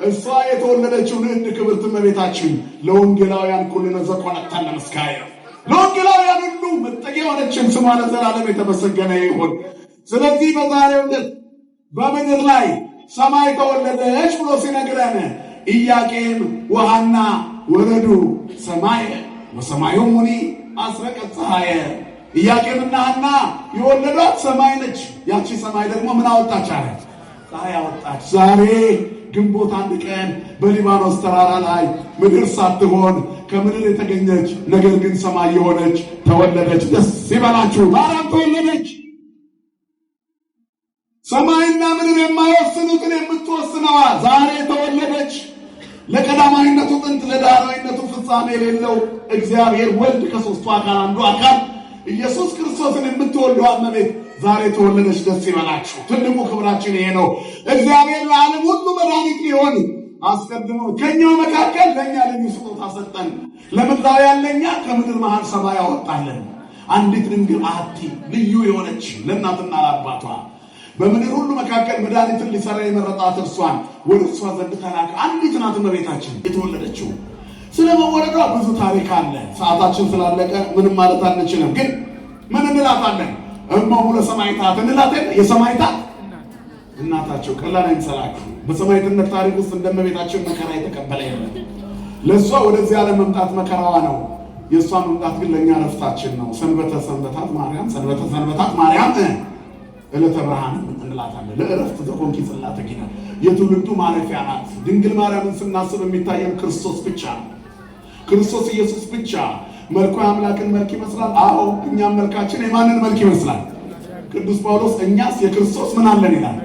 እሷ የተወለደችው ንዕድ ክብርት እመቤታችን ለወንጌላውያን ኩልነ ዘኮለተነ ምስካየ ለወንጌላውያን ሁሉ መጠጊያ የሆነችን ስሟ ለዘላለም የተመሰገነ ይሁን። ስለዚህ በዛሬው ዕለት በምድር ላይ ሰማይ ተወለደች ብሎ ሲነግረን ኢያቄም ወሐና ወረዱ ሰማየ ወሰማዩ ሙኒ አስረቀት ፀሐየ። ኢያቄምና ሐና የወለዷት ሰማይ ነች። ያቺ ሰማይ ደግሞ ምን አወጣች አለ? ፀሐይ አወጣች። ዛሬ ግንቦት 1 ቀን በሊባኖስ ተራራ ላይ ምድር ሳትሆን ከምድር የተገኘች ነገር ግን ሰማይ የሆነች ተወለደች። ደስ ይበላችሁ፣ ማርያም ተወለደች። ሰማይና ምድር የማይወስኑትን የምትወስነዋ ዛሬ ተወለደች። ለቀዳማዊነቱ ጥንት ለዳህራዊነቱ ፍጻሜ የሌለው እግዚአብሔር ወልድ ከሦስቱ አካል አንዱ አካል ኢየሱስ ክርስቶስን የምትወልደው እመቤት ዛሬ ተወለደች። ደስ ይበላችሁ። ትልቁ ክብራችን ይሄ ነው። እግዚአብሔር ለዓለም ሁሉ መድኃኒት ሊሆን አስቀድሞ ከኛው መካከል ለኛ ልዩ ስጦታ ሰጠን። ለምድራውያን ለኛ ከምድር መሃል ሰማይ ያወጣለን። አንዲት ድንግል አሐቲ ልዩ የሆነች ለእናትና ለአባቷ በምድር ሁሉ መካከል መድኃኒትን ሊሰራ የመረጣት እርሷን ወደ እርሷ ዘንድ ተላከ። አንዲት ናት እመቤታችን የተወለደችው። ስለ መወለዷ ብዙ ታሪክ አለ። ሰዓታችን ስላለቀ ምንም ማለት አንችልም። ግን ምን እንላታለን? እመሙ ለሰማዕታት እንላለን። የሰማዕታት እናታቸው ቀላል አይምሰላችሁ። በሰማዕትነት ታሪክ ውስጥ እንደ እመቤታችን መከራ የተቀበለ የለም። ለእሷ ወደዚህ ዓለም መምጣት መከራዋ ነው። የእሷ መምጣት ግን ለእኛ ረፍታችን ነው። ሰንበተ ሰንበታት ማርያም፣ ሰንበተ ሰንበታት ማርያም ዕለተ ብርሃን እንላታለን። ለእረፍት ዘኮንኪ ጽላተ ኪዳን የትውልዱ ማረፊያ ናት። ድንግል ማርያምን ስናስብ የሚታየን ክርስቶስ ብቻ፣ ክርስቶስ ኢየሱስ ብቻ። መልኩ የአምላክን መልክ ይመስላል። አዎ፣ እኛም መልካችን የማንን መልክ ይመስላል? ቅዱስ ጳውሎስ እኛስ የክርስቶስ ምን አለን ይላል?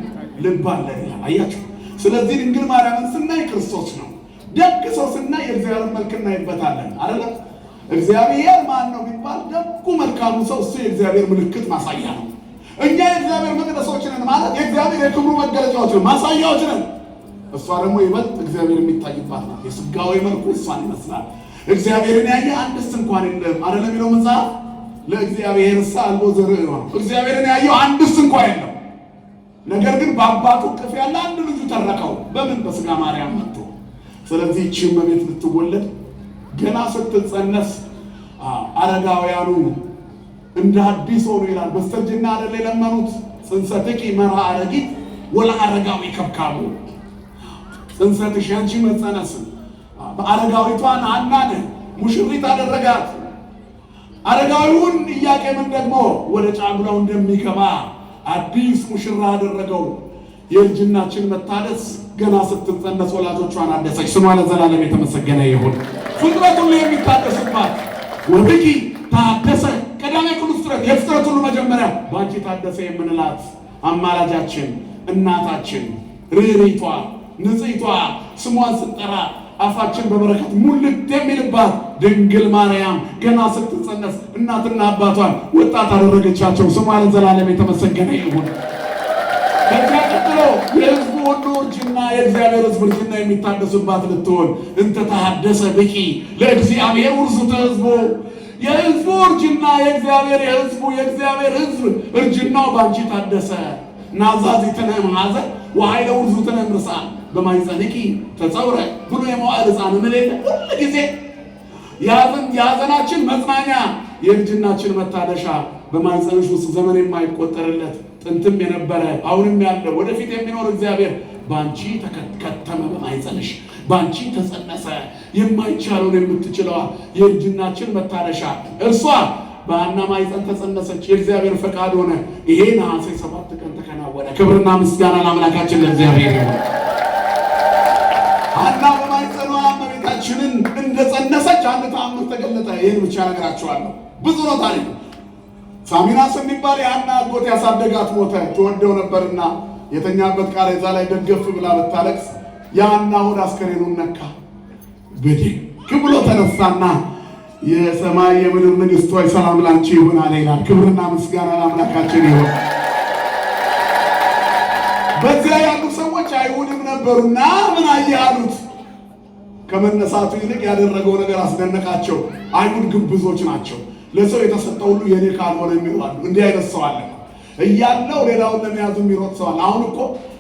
ልብ አለ ይላል። አያችሁ። ስለዚህ ድንግል ማርያምን ስናይ ክርስቶስ ነው። ደግ ሰው ስናይ የእግዚአብሔር መልክ እናይበታለን አይደል? እግዚአብሔር ማን ነው ቢባል ደጉ መልካሙ ሰው እሱ የእግዚአብሔር ምልክት ማሳያ ነው። እኛ የእግዚአብሔር መቅደሶች ነን ማለት የእግዚአብሔር የክብሩ መገለጫዎች ነን፣ ማሳያዎች ነን። እሷ ደግሞ ይበልጥ እግዚአብሔር የሚታይባት ናት። የስጋዊ መልኩ እሷን ይመስላል። እግዚአብሔርን ያየ አንድስ እንኳን የለም አይደል የሚለው መጽሐፍ። ለእግዚአብሔር አልቦ ዘርእ ነው። እግዚአብሔርን ያየው አንድስ እንኳን የለም። ነገር ግን በአባቱ እቅፍ ያለ አንድ ልጁ ተረከው። በምን? በስጋ ማርያም መጥቶ። ስለዚህ እቺ እመቤት ልትወለድ ገና ስትጸነስ አረጋውያኑ እንደ አዲስ ሆኖ ይላል። በስተርጅና አይደል የለመኑት? ጽንሰትኪ መርሐ አረጊት ወላ አረጋዊ ከብካቡ። ጽንሰትሽ አንቺ መጸነስ በአረጋዊቷን ሐናን ሙሽሪት አደረጋት። አረጋዊውን ኢያቄምን ደግሞ ወደ ጫጉላው እንደሚገባ አዲስ ሙሽራ አደረገው። የልጅናችን መታደስ ገና ስትጸነስ ወላጆቿን አደሰች። ስሟ ለዘላለም የተመሰገነ ይሁን። ፍጥረት ሁሉ የሚታደስባት ወብኪ ታደሰ ቀዳሜ ኩሉ ፍጥረት፣ የፍጥረት ሁሉ መጀመሪያ ባንቺ ታደሰ የምንላት አማላጃችን፣ እናታችን፣ ርኅሪቷ፣ ንጽሕቷ ስሟን ስንጠራ አፋችን በበረከት ሙልት የሚልባት ድንግል ማርያም ገና ስትጸነስ እናትና አባቷን ወጣት አደረገቻቸው። ስሟ ለዘላለም የተመሰገነ ይሁን። ከዚያ ቀጥሎ የሕዝቡ ሁሉ እርጅና የእግዚአብሔር ሕዝብ እርጅና የሚታደስባት ልትሆን እንተ ተሐደሰ ብኪ ለእግዚአብሔር ውርሱተ ሕዝቡ። የሕዝቡ እርጅና የእግዚአብሔር ሕዝብ እርጅናው ባንቺ ታደሰ። ናዛዚትነ ማዘ ወኃይለ ውርሱትነ ምርሳን በማይጸንቂ ተጸውረ ብሎ የመዋዕል ሕፃን ምን የለ ሁሉ ጊዜ የሐዘናችን መጽናኛ የእርጅናችን መታደሻ በማይጸንሽ ውስጥ ዘመን የማይቆጠርለት ጥንትም የነበረ አሁንም ያለ ወደፊት የሚኖር እግዚአብሔር ባንቺ ተከተመ፣ በማይጸንሽ ባንቺ ተጸነሰ። የማይቻለውን የምትችለዋ የእርጅናችን መታደሻ እርሷ በሐና ማኅፀን ተጸነሰች። የእግዚአብሔር ፈቃድ ሆነ። ይሄ ነሐሴ 7 ቀን ተከናወነ። ክብርና ምስጋና ለአምላካችን ለእግዚአብሔር ይሁን። ሐና በማኅፀኗ እመቤታችንን እንደጸነሰች አንድ ተአምር ተገለጠ። ይህን ብቻ እነግራችኋለሁ። ብዙ ነው ታሪኩ። ሳሚናስ የሚባል የሐና አጎት ያሳደጋት ሞተ። ትወደው ነበርና የተኛበት ቃሬዛ ላይ ደገፍ ብላ ብታለቅስ የሐና ሆድ አስከሬኑን ነካ። ብድግ ብሎ ተነሳና የሰማይ የምድር ንግሥት ሆይ ሰላም ላንቺ ይሁን አለ ይላል። ክብርና ምስጋና ለአምላካችን ይሁን። በዚያ ያሉ ሰዎች አይሁድም ነበሩና ምን አየህ አሉት። ከመነሳቱ ይልቅ ያደረገው ነገር አስደነቃቸው። አይሁድ ግብዞች ናቸው። ለሰው የተሰጠው ሁሉ የኔ ካልሆነ የሚሏሉ። እንዲህ አይነት ሰው አለ እያለው ሌላውን ለመያዙ የሚሮጥ ሰው አለ። አሁን እኮ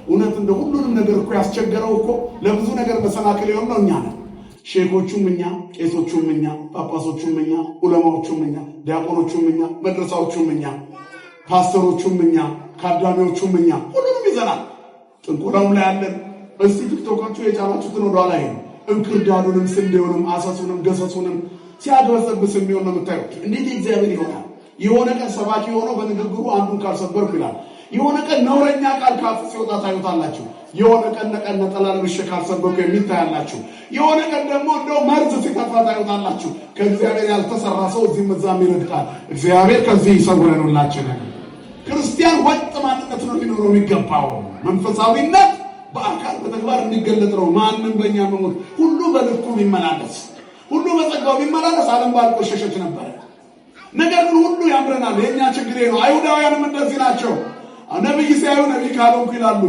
እውነት እንደ ሁሉንም ነገር እኮ ያስቸገረው እኮ ለብዙ ነገር መሰናክል የሆነው እኛ ነን። ሼኮቹም እኛ፣ ቄሶቹም እኛ፣ ጳጳሶቹም እኛ፣ ዑለማዎቹም እኛ፣ ዲያቆኖቹም እኛ፣ መድረሳዎቹም እኛ፣ ፓስተሮቹም እኛ፣ ካዳሚዎቹም እኛ፣ ሁሉንም ይዘናል። ጥንቆላውም ላይ ያለን። እስቲ ቲክቶካችሁ የጫናችሁትን ወደኋላ ይሄ እንክርዳዱንም ስንዴውንም አሰሱንም ገሰሱንም ሲያግበሰብስ የሚሆን ነው የምታዩት። እንዴት እግዚአብሔር ይሆናል? የሆነ ቀን ሰባኪ የሆነው በንግግሩ አንዱን ካልሰበርኩ ይላል። የሆነ ቀን ነውረኛ ቃል ካፉ ሲወጣ ታዩታላችሁ። የሆነ ቀን ነጠላ ለብሼ ካልሰበርኩ የሚታያላችሁ። የሆነ ቀን ደግሞ እንደው መርዝ ሲተፋ ታዩታላችሁ። ከእግዚአብሔር ያልተሰራ ሰው እዚህ መዛም ይረግጣል። እግዚአብሔር ከዚህ ይሰውረን ሁላችንን። ክርስቲያን ወጥ ማንነት ነው ሊኖረው የሚገባው። መንፈሳዊነት በአካል በተግባር እንዲገለጥ ነው። ማንም በእኛ መሞት ሁሉ በልኩ የሚመላለስ ሁሉ በጸጋው የሚመላለስ ዓለም ባልቆሸሸች ነበር። ነገር ግን ሁሉ ያምረናል። የኛ ችግር ነው። አይሁዳውያንም እንደዚህ ናቸው። ነብይ ሲያዩ ነብይ ካልሆንኩ ይላሉ።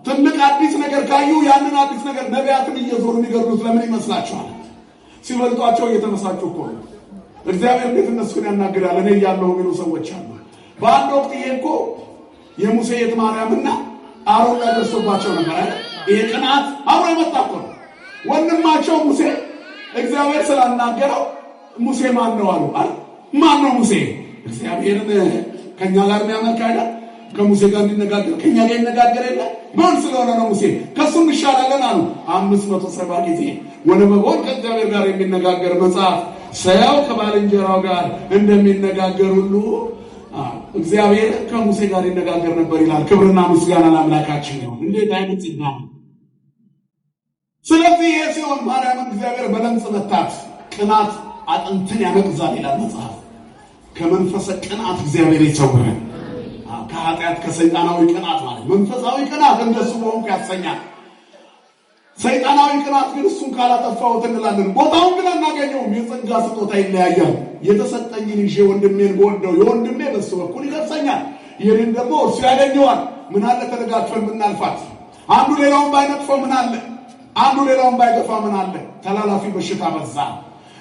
ትልቅ አዲስ ነገር ካዩ ያንን አዲስ ነገር ነቢያትን እየዞሩ የሚገድሉት ለምን ይመስላችኋል? ሲበልጧቸው እየተመሳጩ እኮ ነው። እግዚአብሔር እንዴት እነሱን ያናግራል? እኔ እያለሁ የሚሉ ሰዎች አሉ። በአንድ ወቅት ይሄ እኮ የሙሴ የት ማርያምና አሮን ላይ ደርሶባቸው ነበር አይደል? ይሄ ቅናት አብሮ የመጣ እኮ ነው። ወንድማቸው ሙሴ እግዚአብሔር ስላናገረው ሙሴ ማን ነው አሉ። ማን ነው ሙሴ? እግዚአብሔርን ከኛ ጋር የሚያመልክ አይደል? ከሙሴ ጋር እንዲነጋገር ከኛ ጋር ይነጋገር የለ ማን ስለሆነ ነው ሙሴ? ከሱም ይሻላለን አሉ። 570 ጊዜ ወነበቦን ከእግዚአብሔር ጋር የሚነጋገር መጽሐፍ ሰው ከባልንጀራው ጋር እንደሚነጋገር ሁሉ እግዚአብሔር ከሙሴ ጋር ይነጋገር ነበር ይላል። ክብርና ምስጋና ለአምላካችን ነው። እንዴት አይነት ጸጋ! ስለዚህ ይሄ ሲሆን ማርያምን እግዚአብሔር በለምጽ መታት። ቅናት አጥንትን ያነቅዛል ይላል መጽሐፍ። ከመንፈሰ ቅናት እግዚአብሔር ይሰውረን። ከኃጢአት ከሰይጣናዊ ቅናት ማለት መንፈሳዊ ቅናት እንደሱ በሆንኩ ያሰኛል። ሰይጣናዊ ቅናት ግን እሱን ካላጠፋሁት እንላለን። ቦታውን ግን አናገኘውም። የጸጋ ስጦታ ይለያያል። የተሰጠኝን ይዤ ወንድሜን በወደው የወንድሜ በሱ በኩል ይደርሰኛል፣ ይህንን ደግሞ እርሱ ያገኘዋል። ምን አለ ተደጋግፈን ብናልፋት? አንዱ ሌላውን ባይነጥፈው ምን አለ? አንዱ ሌላውን ባይገፋ ምን አለ? ተላላፊ በሽታ በዛ፣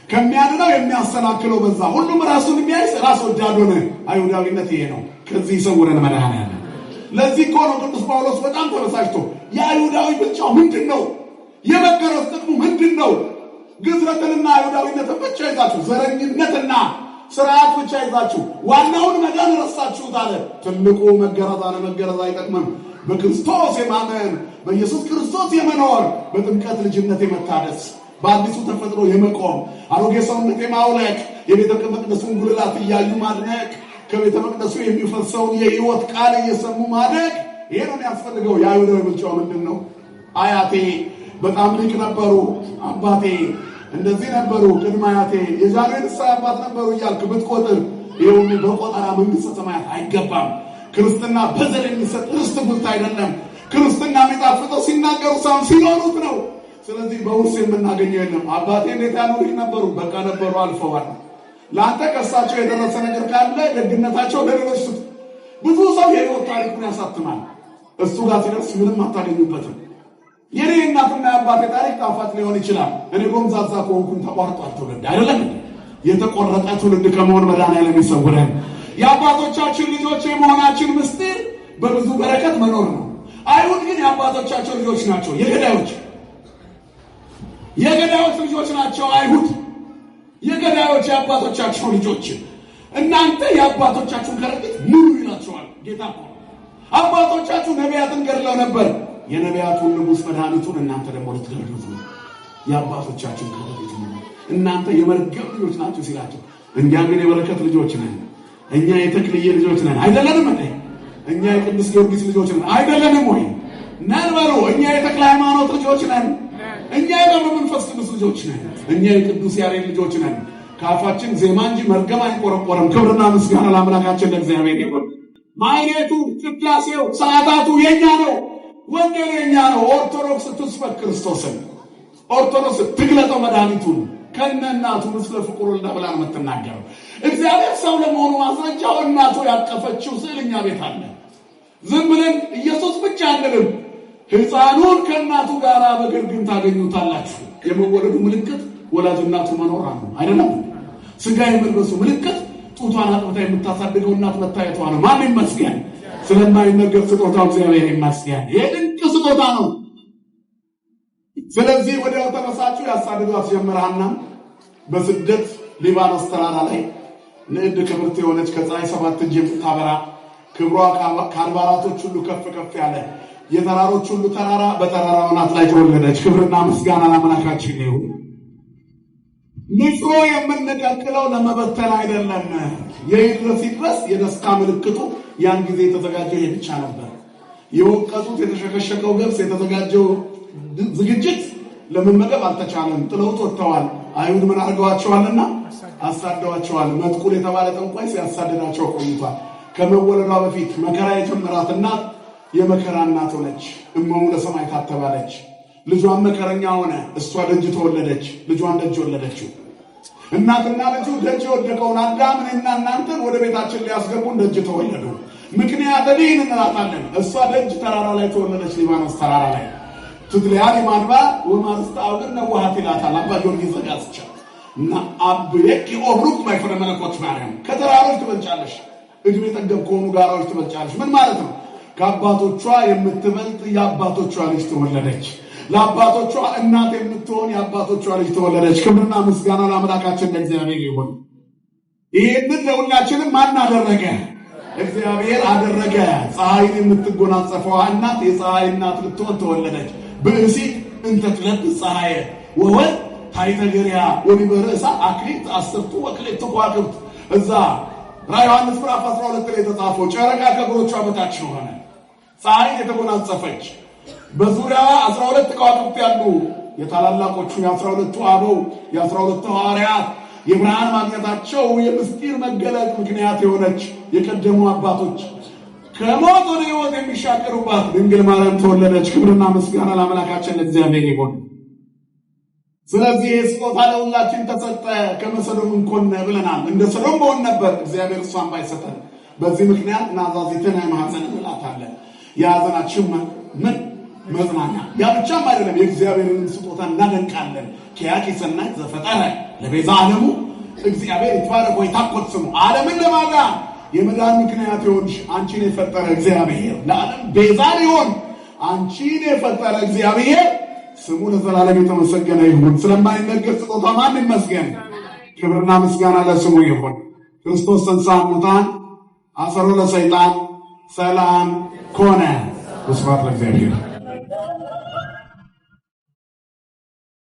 ከሚያድነው የሚያሰናክለው በዛ። ሁሉም ራሱን የሚያይ ራስ ወዳድ ሆነ። አይሁዳዊነት ይሄ ነው። ከዚህ ይሰውረን መድኃኔዓለም። ለዚህ እኮ ነው ቅዱስ ጳውሎስ በጣም ተበሳጭቶ የአይሁዳዊ ብልጫው ምንድን ነው? የመገረዝ ጥቅሙ ምንድን ነው? ግዝረትንና አይሁዳዊነትን ብቻ ይዛችሁ፣ ዘረኝነትና ስርዓት ብቻ ይዛችሁ ዋናውን መዳን ረሳችሁት አለ። ትልቁ መገረዝ አለመገረዝ አይጠቅምም። በክርስቶስ የማመን በኢየሱስ ክርስቶስ የመኖር በጥምቀት ልጅነት የመታደስ በአዲሱ ተፈጥሮ የመቆም አሮጌ ሰውነት የማውለቅ የቤተ መቅደሱን ጉልላት እያዩ ማድነቅ ከቤተ መቅደሱ የሚፈሰውን የሕይወት ቃል እየሰሙ ማደግ ይሄ ነው የሚያስፈልገው። የአይሁዳዊ ብልጫው ምንድን ነው? አያቴ በጣም ሊቅ ነበሩ፣ አባቴ እንደዚህ ነበሩ፣ ቅድመ አያቴ የዛሬ ንስሐ አባት ነበሩ እያልክ ብትቆጥር ይኸውም በቆጠራ መንግሥተ ሰማያት አይገባም። ክርስትና በዘር የሚሰጥ ርስት ጉልት አይደለም። ክርስትና የሚጣፍጠው ሲናገሩ ሳይሆን ሲኖሩት ነው። ስለዚህ በውርስ የምናገኘው የለም። አባቴ እንዴት ያሉ ሊቅ ነበሩ፣ በቃ ነበሩ፣ አልፈዋል። ለአንተ ከሳቸው የደረሰ ነገር ካለ ደግነታቸው ለሌሎች ስጥ። ብዙ ሰው የሕይወት ታሪኩን ያሳትማል። እሱ ጋር ሲደርስ ምንም አታገኙበትም። የኔ እናትና የአባቴ ታሪክ ጣፋጭ ሊሆን ይችላል። እኔ ጎምዛዛ ከሆንኩኝ ተቋርጧል ትውልድ አይደለም። የተቆረጠ ትውልድ ከመሆን መድኃኔዓለም ይሰውረን። የአባቶቻችን ልጆች የመሆናችን ምስጢር በብዙ በረከት መኖር ነው። አይሁድ ግን የአባቶቻቸው ልጆች ናቸው። የገዳዮች ልጆች ናቸው። አይሁድ የገዳዮች የአባቶቻቸው ልጆች። እናንተ የአባቶቻችሁን ከረጢት ሙሉ ይላቸዋል ጌታ እኮ። አባቶቻችሁ ነቢያትን ገድለው ነበር። የነቢያቱን ንጉሥ መድኃኒቱን እናንተ ደግሞ ልትገድሉት ነው። የአባቶቻችሁን ከረጢት ሙሉ። እናንተ የመርገም ልጆች ናቸው ሲላቸው፣ እኛ ግን የበረከት ልጆች ነን። እኛ የተክልዬ ልጆች ነን አይደለንም እንዴ? እኛ የቅዱስ ጊዮርጊስ ልጆች ነን አይደለንም ወይ? ነን በሉ። እኛ የተክለ ሃይማኖት ልጆች ነን። እኛ የገብረ መንፈስ ቅዱስ ልጆች ነን። እኛ የቅዱስ ያሬድ ልጆች ነን። ከአፋችን ዜማ እንጂ መርገም አይቆረቆርም። ክብርና ምስጋና ለአምላካችን ለእግዚአብሔር ይሁን። ማኅሌቱ፣ ቅዳሴው፣ ሰዓታቱ የኛ ነው። ወንጌሉ የኛ ነው። ኦርቶዶክስ ትስበክ ክርስቶስን፣ ኦርቶዶክስ ትግለጠው መድኃኒቱን ከነናቱ ምስለ ፍቁር ወልዳ ብላ ነው የምትናገረው። እግዚአብሔር ሰው ለመሆኑ ማስረጃው እናቱ ያቀፈችው ስዕል እኛ ቤት አለ። ዝም ብለን ኢየሱስ ብቻ አንልም። ሕፃኑን ከእናቱ ጋር በግርግም ታገኙታላችሁ። የመወለዱ ምልክት ወላጅ እናቱ መኖሯ ነው አይደለም? ሥጋ የመልበሱ ምልክት ጡቷን አጥብታ የምታሳድገው እናት መታየቷ ነው። ማን ይመስገን? ስለማይነገር ስጦታው እግዚአብሔር ይመስገን። ይሄ ድንቅ ስጦታ ነው። ስለዚህ ወዲያው ተነሳችሁ ያሳድዷት ጀመራና በስደት ሊባኖስ ተራራ ላይ ንዕድ ክብርት የሆነች ከፀሐይ 7 እጅ የምታበራ ክብሯ ከአድባራቶች ሁሉ ከፍ ከፍ ያለ የተራሮች ሁሉ ተራራ በተራራው አናት ላይ ተወለደች። ክብርና ምስጋና ለአምላካችን ይሁን። ንጹሕ የምንቀቅለው ለመበተን አይደለም። የይድረስ ይድረስ የደስታ ምልክቱ ያን ጊዜ የተዘጋጀው ይሄ ብቻ ነበር። የወቀጡት የተሸከሸከው ገብስ የተዘጋጀው ዝግጅት ለመመገብ አልተቻለም። ጥለውት ወጥተዋል። አይሁድ ምን አድርገዋቸዋልና አሳደዋቸዋል። መጥቁል የተባለ ጠንቋይ ሲያሳደዳቸው ቆይቷል። ከመወለዷ በፊት መከራ የጀመራት እናት የመከራ እናት ሆነች። እመሙ ለሰማይ ታተባለች። ልጇን መከረኛ ሆነ። እሷ ደጅ ተወለደች። ልጇን ደጅ ወለደችው። እናትና ልጁ ደጅ የወደቀውን አዳምንና እናንተን ወደ ቤታችን ሊያስገቡን ደጅ ተወለዱ። ምክንያት ይህን እንላታለን። እሷ ደጅ ተራራ ላይ ተወለደች። ሊባኖስ ተራራ ላይ ትትለያል ማንባ ወማርስታ አውግር ነዋሃት ይላታል አባ ጊዮርጊስ ዘጋስጫ እና አብየቅ ኦብሩክ ማይፈረ መለኮት ማርያም ከተራሮች ትበልጫለሽ፣ እድሜ ጠገብ ከሆኑ ጋራዎች ትበልጫለሽ። ምን ማለት ነው? ከአባቶቿ የምትበልጥ የአባቶቿ ልጅ ተወለደች። ለአባቶቿ እናት የምትሆን የአባቶቿ ልጅ ተወለደች። ክብርና ምስጋና ለአምላካችን ለእግዚአብሔር ይሁን። ይህንን ለሁላችንም ማን አደረገ? እግዚአብሔር አደረገ። ፀሐይን የምትጎናጸፈዋ እናት የፀሐይ እናት ልትሆን ተወለደች። ብእሲ እንተ ትለብስ ፀሐየ ወወልድ ታሕተ ገሪሃ ወዲበርእሳ አክሊል አስርቱ ወክልኤቱ ከዋክብት። እዛ ራዕየ ዮሐንስ ምዕራፍ 12 ላይ የተጻፈው ጨረቃ ከእግሮቿ በታች ሆነ። ፀሐይን የተጎናጸፈች በዙሪያዋ 12 ከዋክብት ያሉ የታላላቆቹ የ12ቱ አበው የ12ቱ ሐዋርያት የብርሃን ማግኘታቸው የምስጢር መገለጥ ምክንያት የሆነች የቀደሙ አባቶች ከሞት ወደ ሕይወት የሚሻገሩባት ድንግል ማርያም ተወለደች። ክብርና ምስጋና ለአምላካችን ለእግዚአብሔር ይሁን። ስለዚህ ስጦታ ለሁላችን ተሰጠ። ከመሰዶም እንኮነ ብለናል። እንደ ሰዶም በሆን ነበር እግዚአብሔር እሷን ባይሰጠን። በዚህ ምክንያት ናዛዚትን ማኅፀን እንላታለን። የሐዘናችን ምን መጽናኛ። ያ ብቻም አይደለም፣ የእግዚአብሔርን ስጦታ እናደንቃለን። ኪያኪ ሰናይት ዘፈጠረ ለቤዛ ዓለሙ እግዚአብሔር ይትባረክ ወይታኮት ስሙ። ዓለምን ለማዳን የመዳን ምክንያት የሆንሽ አንቺን የፈጠረ እግዚአብሔር፣ ለዓለም ቤዛ ሊሆን አንቺን የፈጠረ እግዚአብሔር ስሙ ለዘላለም የተመሰገነ ይሁን። ስለማይነገር ስጦታ ማን ይመስገን? ክብርና ምስጋና ለስሙ ይሁን። ክርስቶስ ተንሥአ እሙታን አሰሮ ለሰይጣን ሰላም ኮነ። ስብሐት ለእግዚአብሔር።